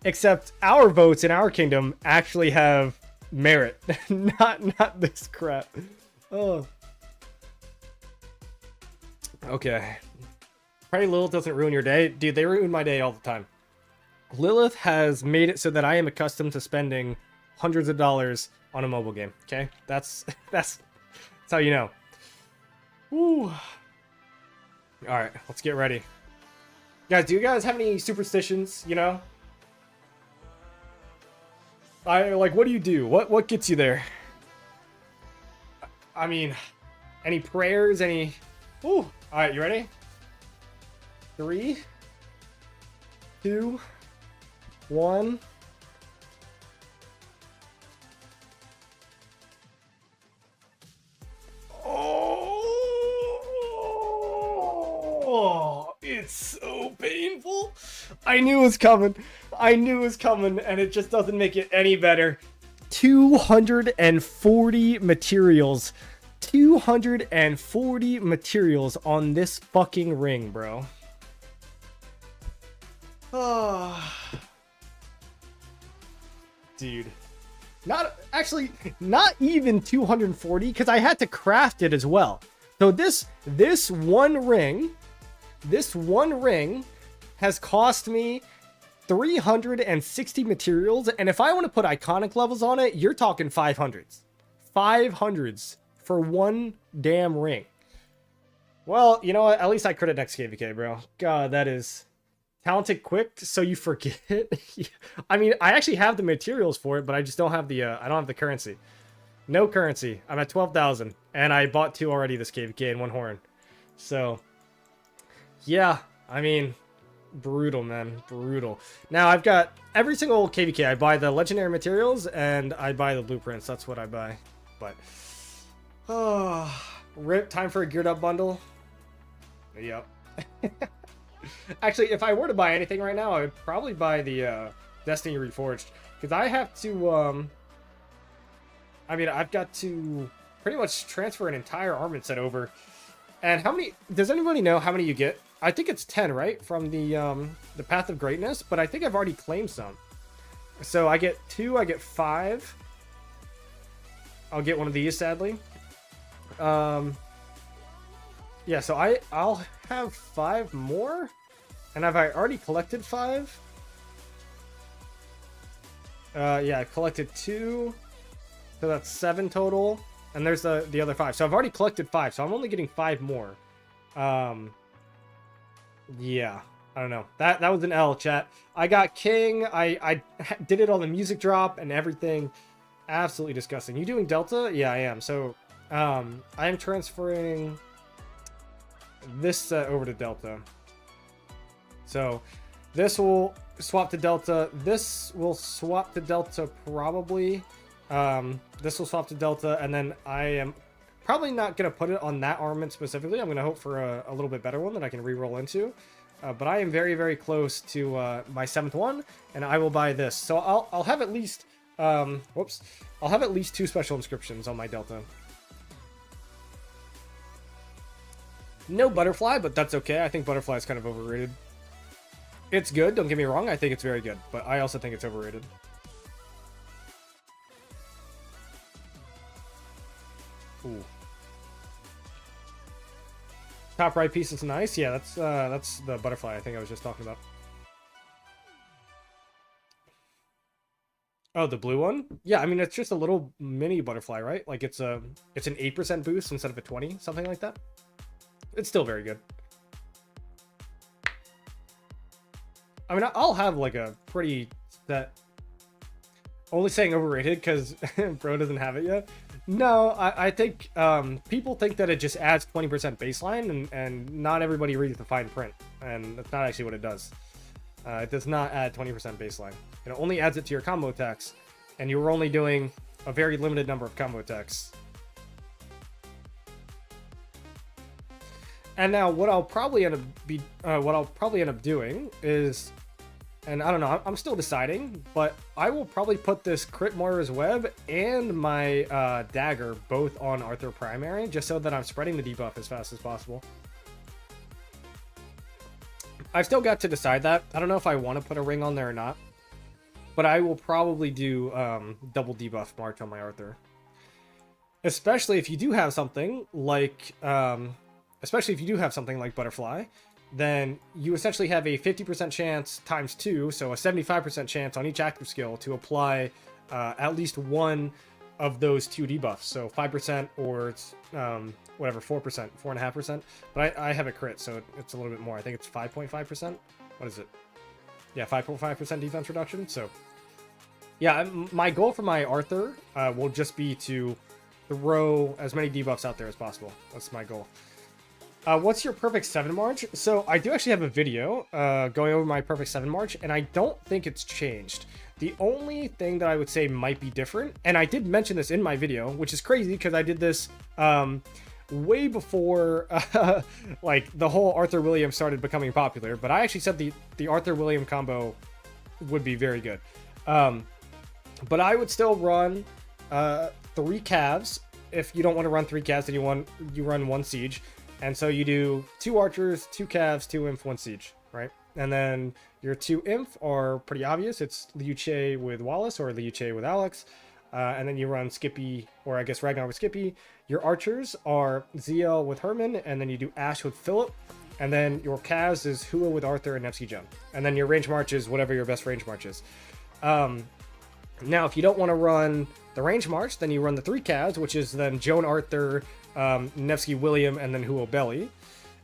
Except our votes in our kingdom actually have merit. not this crap. Oh. Okay. Pray Lilith doesn't ruin your day. Dude, they ruin my day all the time. Lilith has made it so that I am accustomed to spending hundreds of dollars on a mobile game. Okay? That's how you know. Woo. Alright, let's get ready. Guys, do you guys have any superstitions, you know? What do you do? What gets you there? I mean, any prayers, any... Ooh. Alright, you ready? 3, 2, 1. Oh, it's so painful. I knew it was coming. And it just doesn't make it any better. 240 materials. 240 materials on this fucking ring, bro. Oh. Dude. Not even 240, because I had to craft it as well. So this one ring has cost me 360 materials, and if I want to put iconic levels on it, you're talking 500s. 500s for one damn ring. Well, you know what? At least I credit next KvK, bro. God, that is talented quick, so you forget. I mean, I actually have the materials for it, but I just don't have the I don't have the currency. No currency. I'm at 12,000, and I bought 2 already this KvK and 1 horn. So, yeah, I mean, brutal, man, brutal. Now I've got every single KvK. I buy the legendary materials and I buy the blueprints. That's what I buy. But, rip, time for a geared up bundle. Yep. Actually, if I were to buy anything right now, I would probably buy the Destiny Reforged, because I have to. I mean, I've got to pretty much transfer an entire armament set over. And how many? Does anybody know how many you get? I think it's 10, right, from the Path of Greatness. But I think I've already claimed some. So I get 2. I get 5. I'll get one of these, sadly. Yeah, so I'll have 5 more. And have I already collected 5? Yeah, I collected 2. So that's 7 total. And there's the other 5. So I've already collected 5. So I'm only getting 5 more. Yeah. I don't know. That was an L, chat. I got King. I did it on the music drop and everything. Absolutely disgusting. You doing Delta? Yeah, I am. So I am transferring this set over to Delta. So this will swap to Delta. This will swap to Delta probably. This will swap to Delta, and then I am probably not going to put it on that armament specifically. I'm going to hope for a little bit better one that I can re-roll into. But I am very, very close to my 7th one, and I will buy this. So I'll have at least, whoops, I'll have at least 2 special inscriptions on my Delta. No butterfly, but that's okay. I think butterfly is kind of overrated. It's good, don't get me wrong. I think it's very good, but I also think it's overrated. Ooh. Top right piece is nice. Yeah, that's the butterfly I think I was just talking about. Oh, the blue one? Yeah, I mean it's just a little mini butterfly, right? Like it's an 8% boost instead of a 20, something like that. It's still very good. I mean, I'll have like a pretty set. Only saying overrated because bro doesn't have it yet. No, I think people think that it just adds 20% baseline, and not everybody reads the fine print, and that's not actually what it does. It does not add 20% baseline. It only adds it to your combo attacks, and you're only doing a very limited number of combo attacks. And now what I'll probably end up doing is, and I don't know, I'm still deciding, but I will probably put this Crit Moira's Web and my dagger both on Arthur Primary, just so that I'm spreading the debuff as fast as possible. I've still got to decide that. I don't know if I want to put a ring on there or not, but I will probably do double debuff March on my Arthur. Especially if you do have something like, Butterfly, then you essentially have a 50% chance times 2, so a 75% chance on each active skill to apply at least one of those 2 debuffs. So 5% or it's whatever, 4%, 4.5%. But I have a crit, so it's a little bit more. I think it's 5.5%. What is it? Yeah, 5.5% defense reduction. So yeah, my goal for my Arthur will just be to throw as many debuffs out there as possible. That's my goal. What's your perfect 7 March? So I do actually have a video going over my perfect 7 March, and I don't think it's changed. The only thing that I would say might be different, and I did mention this in my video, which is crazy because I did this way before like the whole Arthur William started becoming popular, but I actually said the Arthur William combo would be very good. But I would still run 3 calves. If you don't want to run 3 calves, then you run 1 siege. And so you do 2 archers, 2 calves, 2 imp, 1 siege, right? And then your 2 imp are pretty obvious. It's Liu Che with Wallace or Liu Che with Alex. And then you run Skippy, or I guess Ragnar with Skippy. Your archers are ZL with Herman, and then you do Ash with Philip. And then your calves is Hua with Arthur and Nevsky Joan. And then your range march is whatever your best range march is. Now, if you don't want to run the range march, then you run the 3 calves, which is then Joan Arthur, Nevsky William, and then Huo Belly.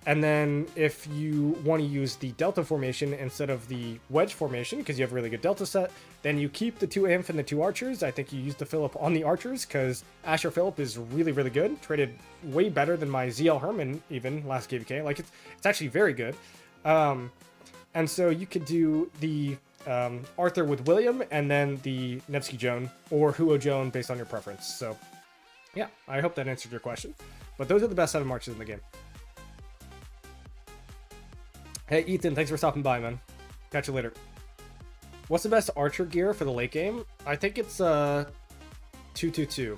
And then if you want to use the Delta formation instead of the Wedge formation, because you have a really good Delta set, then you keep the 2 Inf and the 2 Archers. I think you use the Philip on the Archers, because Asher Philip is really, really good. Traded way better than my ZL Herman, even, last KvK. Like, it's actually very good. And so you could do the Arthur with William, and then the Nevsky Joan, or Huo Joan, based on your preference. So, yeah, I hope that answered your question. But those are the best 7 marches in the game. Hey, Ethan, thanks for stopping by, man. Catch you later. What's the best archer gear for the late game? I think it's 222.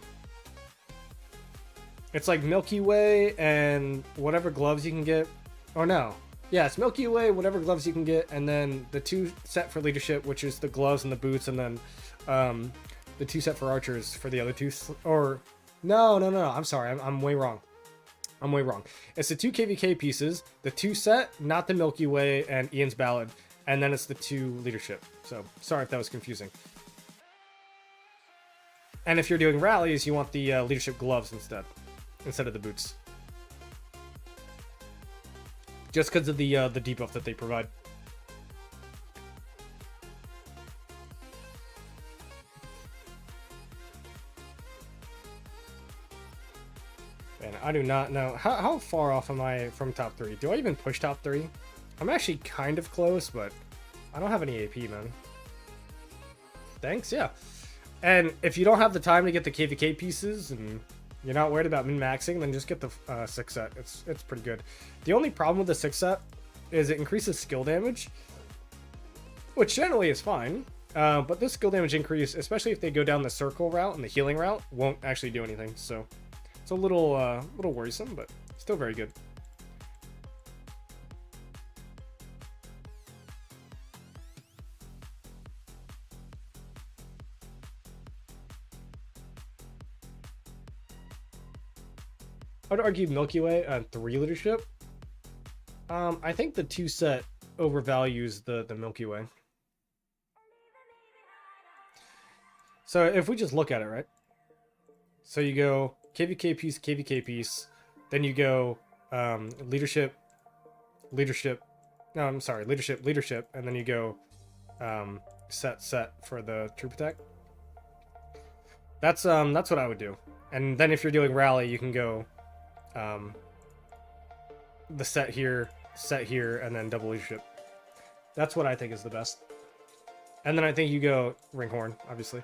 It's like Milky Way and whatever gloves you can get. Or no. Yeah, it's Milky Way, whatever gloves you can get, and then the 2 set for leadership, which is the gloves and the boots, and then the 2 set for archers for the other 2. Or no. I'm sorry. I'm way wrong. It's the 2 KvK pieces, the 2 set, not the Milky Way and Ian's Ballad, and then it's the 2 leadership. So sorry if that was confusing. And if you're doing rallies, you want the leadership gloves instead of the boots. Just because of the debuff that they provide. And I do not know. How far off am I from top 3? Do I even push top 3? I'm actually kind of close, but I don't have any AP, man. Thanks, yeah. And if you don't have the time to get the KvK pieces and you're not worried about min-maxing, then just get the 6 set. It's pretty good. The only problem with the 6 set is it increases skill damage, which generally is fine. But this skill damage increase, especially if they go down the circle route and the healing route, won't actually do anything. So it's a little worrisome, but still very good. I'd argue Milky Way on 3 leadership. I think the 2 set overvalues the Milky Way. So if we just look at it, right? So you go KvK piece, then you go leadership. No, I'm sorry, leadership, and then you go set for the troop attack. That's what I would do. And then if you're doing rally, you can go the set here, and then double leadership. That's what I think is the best. And then I think you go Ringhorn, obviously.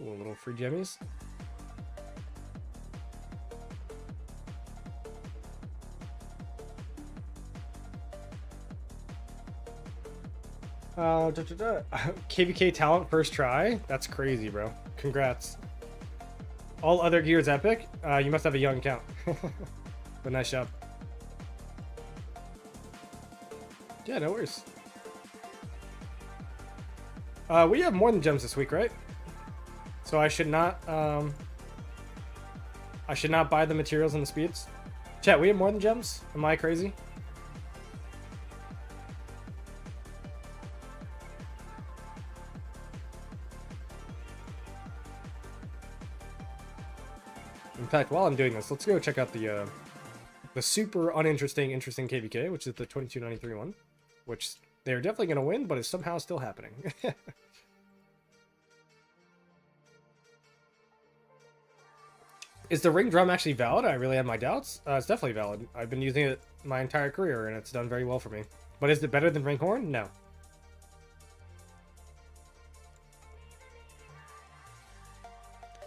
Ooh, a little free gemmies. KvK talent first try? That's crazy, bro. Congrats. All other gears epic? You must have a young account. But nice job. Yeah, no worries. We have more than gems this week, right? So I should not buy the materials and the speeds. Chat, we have more than gems? Am I crazy? In fact, while I'm doing this, let's go check out the super uninteresting, interesting KvK, which is the 2293 one, which they're definitely going to win, but it's somehow still happening. Is the ring drum actually valid? I really have my doubts. It's definitely valid. I've been using it my entire career, and it's done very well for me. But is it better than Ringhorn? No.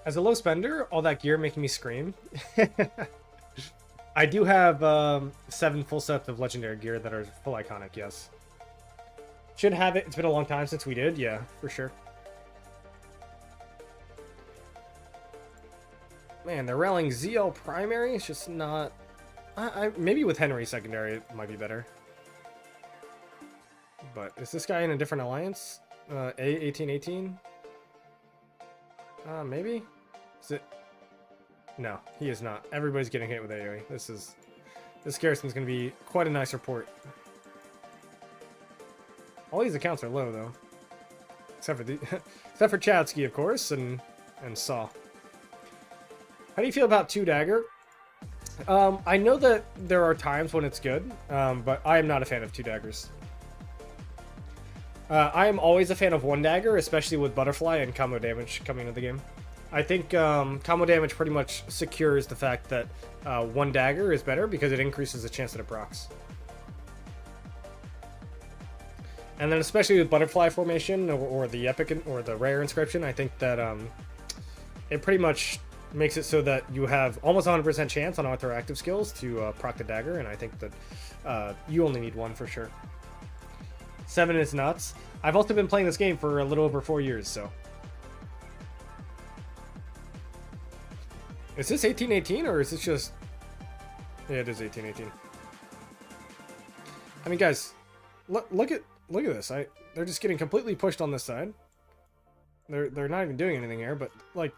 As a low spender, all that gear making me scream. I do have 7 full sets of legendary gear that are full iconic, yes. Should have it. It's been a long time since we did. Yeah, for sure. Man, they're rallying ZL primary. It's just not... maybe with Henry secondary, it might be better. But is this guy in a different alliance? A1818? Maybe? Is it? No, he is not. Everybody's getting hit with AoE. This garrison's gonna be quite a nice report. All these accounts are low though, except for Chadsky, of course, and Saw. How do you feel about 2 dagger? I know that there are times when it's good, but I am not a fan of 2 daggers. I am always a fan of 1 dagger, especially with butterfly and combo damage coming into the game. I think combo damage pretty much secures the fact that 1 dagger is better because it increases the chance that it procs. And then especially with butterfly formation or the epic or the rare inscription, I think that it pretty much makes it so that you have almost 100% chance on author active skills to proc the dagger, and I think that you only need 1 for sure. 7 is nuts. I've also been playing this game for a little over 4 years, so. Is this 1818 or is this just... Yeah, it is 1818. I mean, guys, look at this. They're just getting completely pushed on this side. They're not even doing anything here, but like,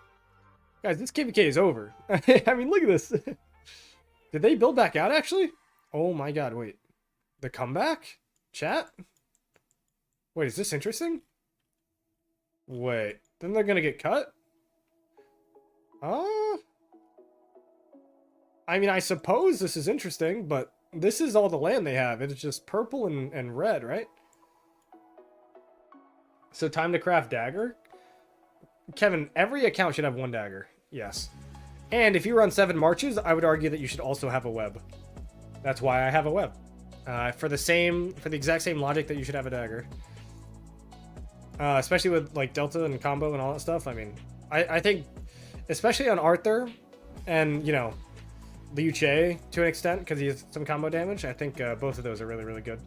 guys, this KvK is over. I mean, look at this. Did they build back out actually? Oh my god, wait. The comeback? Chat? Wait, is this interesting? Wait, then they're gonna get cut? Uh, I mean, I suppose this is interesting, but this is all the land they have. It's just purple and red, right? So time to craft dagger. Kevin, every account should have 1 dagger. Yes. And if you run 7 marches, I would argue that you should also have a web. That's why I have a web. For the exact same logic that you should have a dagger. Especially with like Delta and combo and all that stuff. I mean, I think, especially on Arthur and, you know, Liu Che to an extent, because he has some combo damage, I think both of those are really, really good.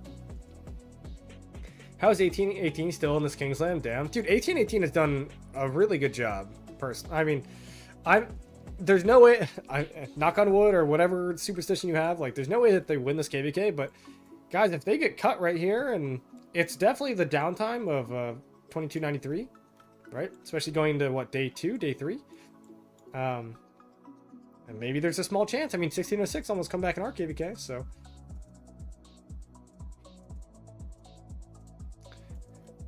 How is 1818 still in this Kingsland? Damn. Dude, 1818 has done a really good job. I mean, there's no way, knock on wood or whatever superstition you have, like, there's no way that they win this KvK, but guys, if they get cut right here, and it's definitely the downtime of 2293, right? Especially going to, what, day 2, day 3? And maybe there's a small chance. I mean, 1606 almost come back in our KvK, so...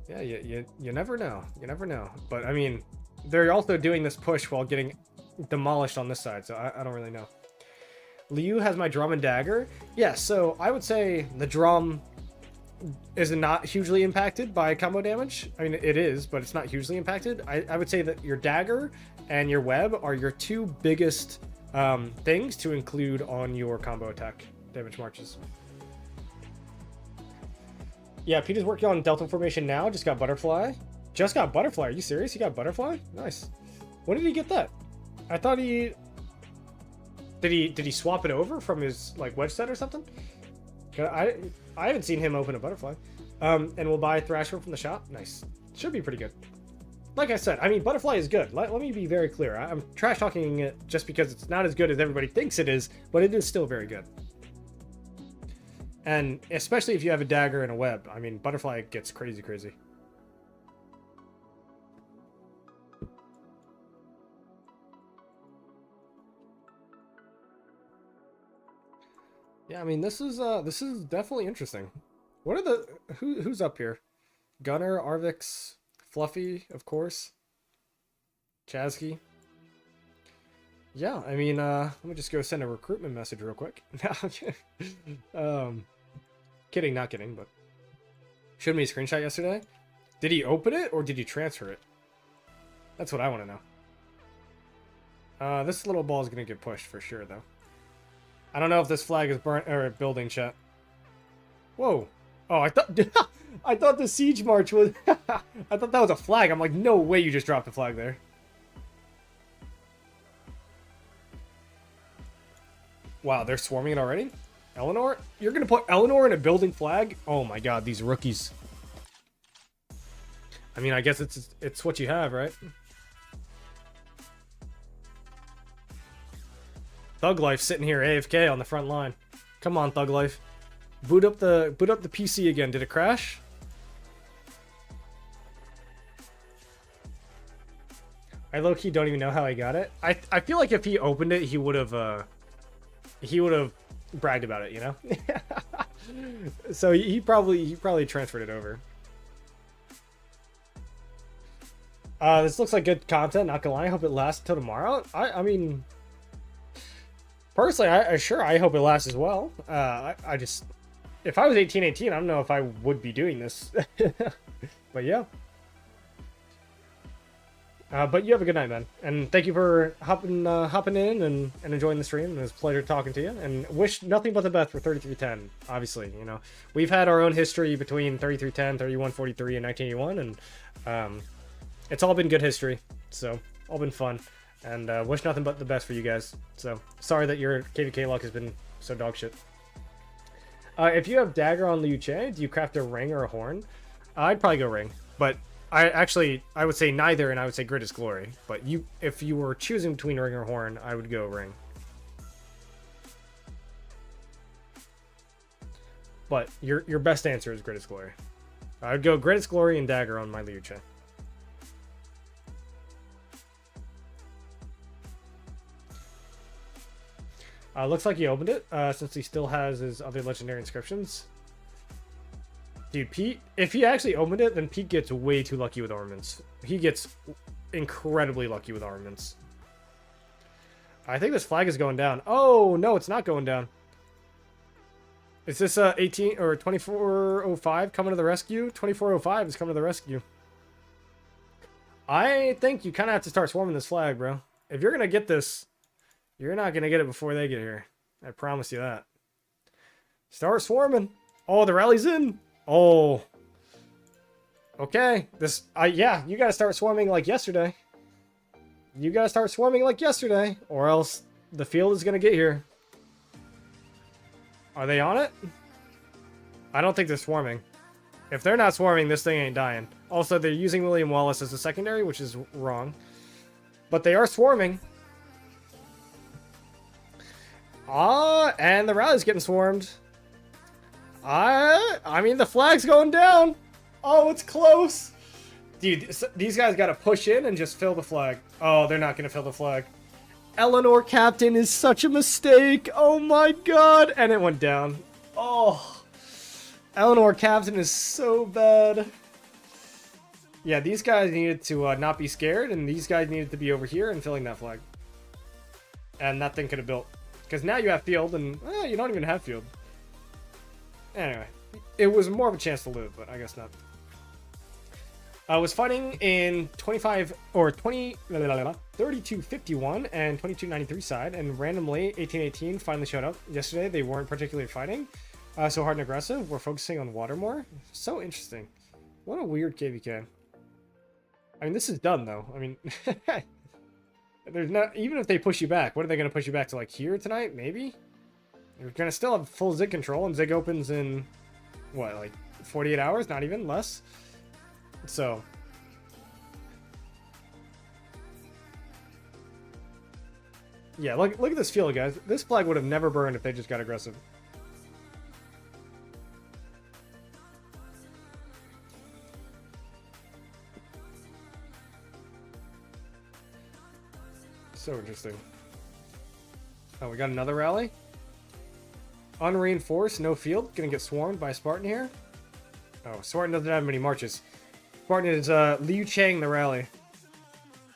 Yeah, you never know. You never know. But, I mean, they're also doing this push while getting demolished on this side, so I don't really know. Liu has my drum and dagger. Yeah, so I would say the drum is not hugely impacted by combo damage. I mean, it is, but it's not hugely impacted. I would say that your dagger and your web are your 2 biggest things to include on your combo attack damage marches. Yeah, Peter's working on Delta formation now. Just got Butterfly. Just got Butterfly. Are you serious? He got Butterfly? Nice. When did he get that? I thought he... Did he swap it over from his, like, wedge set or something? I haven't seen him open a Butterfly. And we'll buy Thrasher from the shop. Nice. Should be pretty good. Like I said, I mean, Butterfly is good. Let me be very clear. I'm trash-talking it just because it's not as good as everybody thinks it is, but it is still very good. And especially if you have a dagger and a web. I mean, Butterfly gets crazy, crazy. Yeah, I mean, this is definitely interesting. What are the who's up here? Gunner, Arvix, Fluffy, of course. Chazky. Yeah, I mean, let me just go send a recruitment message real quick. Kidding, not kidding, but showed me a screenshot yesterday. Did he open it or did he transfer it? That's what I want to know. This little ball is gonna get pushed for sure, though. I don't know if this flag is burnt or building, chat. Whoa! Oh, I thought the siege march was. I thought that was a flag. I'm like, no way, you just dropped a flag there. Wow, they're swarming it already? Eleanor? You're gonna put Eleanor in a building flag? Oh my god, these rookies. I mean, I guess it's what you have, right? Thug Life sitting here AFK on the front line. Come on, Thug Life. Boot up the PC again. Did it crash? I low-key don't even know how I got it. I feel like if he opened it, he would have bragged about it, you know? So he probably transferred it over. This looks like good content, not gonna lie. I hope it lasts until tomorrow. I mean, personally, I hope it lasts as well. I just, if I was 1818, I don't know if I would be doing this. But yeah. But you have a good night, man. And thank you for hopping in and enjoying the stream. It was a pleasure talking to you. And wish nothing but the best for 3310, obviously. You know, we've had our own history between 3310, 3143, and 1981. And it's all been good history. So, all been fun. And wish nothing but the best for you guys. So, sorry that your KvK luck has been so dog shit. If you have dagger on Liu Che, do you craft a ring or a horn? I'd probably go ring. But I would say neither, and I would say Grit is Glory. But if you were choosing between ring or horn, I would go ring. But your best answer is Grit is Glory. I would go Grit is Glory and dagger on my Liu Che. Looks like he opened it, since he still has his other legendary inscriptions. Dude, Pete, if he actually opened it, then Pete gets way too lucky with armaments. He gets incredibly lucky with armaments. I think this flag is going down. Oh, no, it's not going down. Is this 18 or 2405 coming to the rescue? 2405 is coming to the rescue. I think you kind of have to start swarming this flag, bro. If you're going to get this, you're not going to get it before they get here. I promise you that. Start swarming. Oh, the rally's in. Oh. Okay. This, yeah, you got to start swarming like yesterday. You got to start swarming like yesterday, or else the field is going to get here. Are they on it? I don't think they're swarming. If they're not swarming, this thing ain't dying. Also, they're using William Wallace as a secondary, which is wrong. But they are swarming. And the rally's getting swarmed. I mean, the flag's going down. Oh, it's close. Dude, these guys got to push in and just fill the flag. Oh, they're not going to fill the flag. Eleanor Captain is such a mistake. Oh my god. And it went down. Oh. Eleanor Captain is so bad. Yeah, these guys needed to not be scared, and these guys needed to be over here and filling that flag. And that thing could have built. Because now you have field, and you don't even have field. Anyway, it was more of a chance to live, but I guess not. I was fighting in 25 or 3251 and 2293 side, and randomly 1818 finally showed up. Yesterday they weren't particularly fighting, so hard and aggressive. We're focusing on water more. So interesting. What a weird KvK. I mean, this is done though. I mean, there's not, even if they push you back, what are they going to push you back to, like here tonight? Maybe. You're going to still have full Zig control, and Zig opens in what, like 48 hours? Not even, less. So yeah, look at this field, guys. This flag would have never burned if they just got aggressive. So interesting. Oh, we got another rally. Unreinforced, no field. Gonna get swarmed by a Spartan here. Oh, Spartan doesn't have many marches. Spartan is Liu Chang the rally.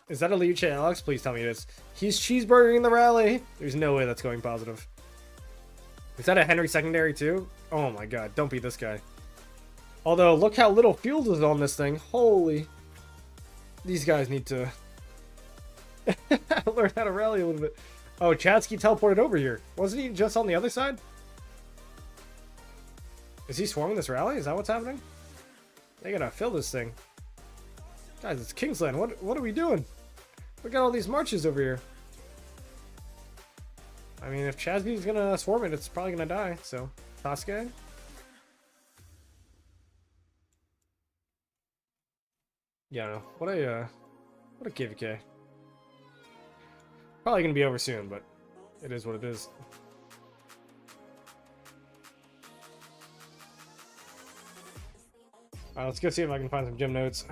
Is that a Liu Chang, Alex? Please tell me it is. He's cheeseburgering the rally. There's no way that's going positive. Is that a Henry secondary too? Oh my god, don't be this guy. Although, look how little field is on this thing. Holy. These guys need to learn how to rally a little bit. Oh, Chadsky teleported over here. Wasn't he just on the other side? Is he swarming this rally? Is that what's happening? They gotta fill this thing. Guys, it's Kingsland. What are we doing? We got all these marches over here. I mean, if Chasby's gonna swarm it, it's probably gonna die, so. Sasuke? Yeah, no. What a KvK. Probably gonna be over soon, but it is what it is. Alright, let's go see if I can find some gym notes.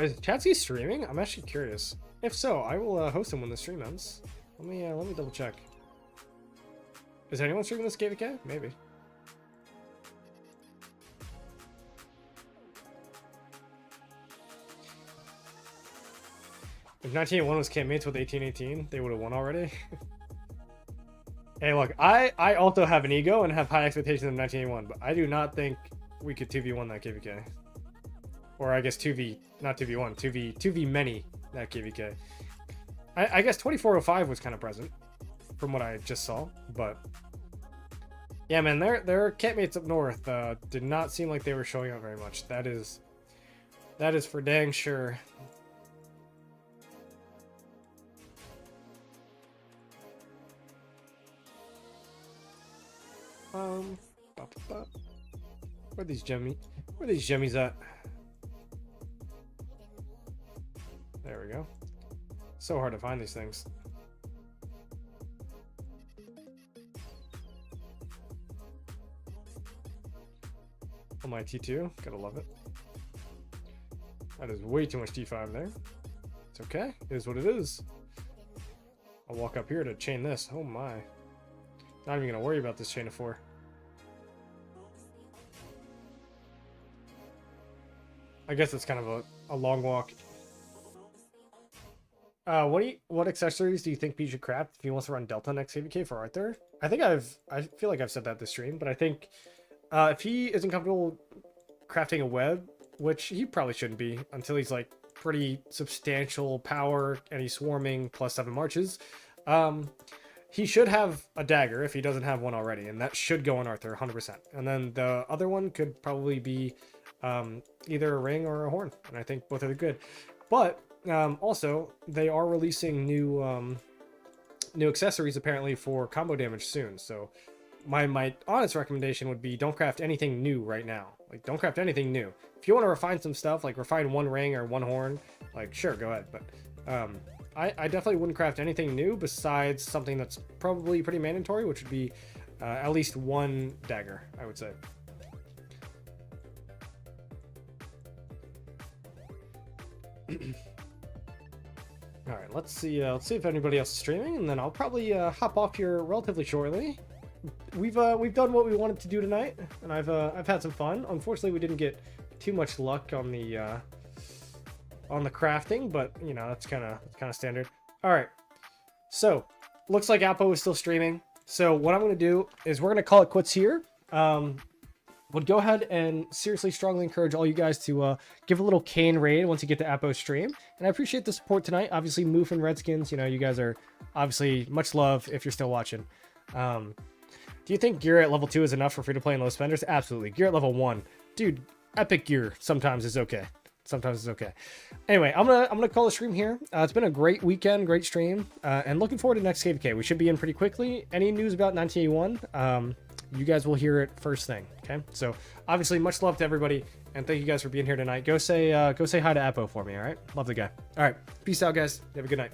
Is Chatsky streaming? I'm actually curious. If so, I will host him when the stream ends. Let me double check. Is anyone streaming this KvK? Maybe. If 1981 was campmates with 1818, they would have won already. Hey, look, I also have an ego and have high expectations of 1981, but I do not think we could 2v1 that KvK. Or I guess 2v, not 2v1, 2v many that KvK. I guess 2405 was kind of present from what I just saw, but yeah, man, their campmates up north did not seem like they were showing up very much. That is for dang sure. Where these jemmies at? There we go. So hard to find these things. on my T2. Gotta love it. That is way too much D5 there. It's okay. It is what it is. I'll walk up here to chain this. Oh my. Not even gonna worry about this chain of 4. I guess it's kind of a long walk. What accessories do you think P should craft if he wants to run Delta next KvK for Arthur? I feel like I've said that this stream, but I think if he isn't comfortable crafting a web, which he probably shouldn't be until he's like pretty substantial power and he's swarming plus 7 marches, he should have a dagger if he doesn't have one already, and that should go on Arthur 100%. And then the other one could probably be either a ring or a horn, and I think both are good. But also, they are releasing new accessories apparently for combo damage soon. So my honest recommendation would be don't craft anything new right now. Like, don't craft anything new. If you want to refine some stuff, like refine one ring or one horn, like sure, go ahead. But I definitely wouldn't craft anything new besides something that's probably pretty mandatory, which would be at least one dagger, I would say. All right, let's see if anybody else is streaming, and then I'll probably hop off here relatively shortly. We've done what we wanted to do tonight, and I've had some fun. Unfortunately, we didn't get too much luck on the crafting, but you know, that's kind of standard. All right, so looks like Apo is still streaming. So what I'm going to do is we're going to call it quits here. Would go ahead and seriously strongly encourage all you guys to give a little Kane raid once you get to Apo's stream. And I appreciate the support tonight. Obviously, Moof and Redskins, you know, you guys are obviously much love if you're still watching. Do you think gear at level 2 is enough for free-to-play and low spenders? Absolutely. Gear at level 1. Dude, epic gear sometimes is okay. Sometimes it's okay. Anyway, I'm gonna call the stream here. It's been a great weekend, great stream, and looking forward to next KvK. We should be in pretty quickly. Any news about 1981? You guys will hear it first thing. Okay. So obviously, much love to everybody, and thank you guys for being here tonight. Go say hi to Apo for me. All right. Love the guy. All right. Peace out, guys. Have a good night.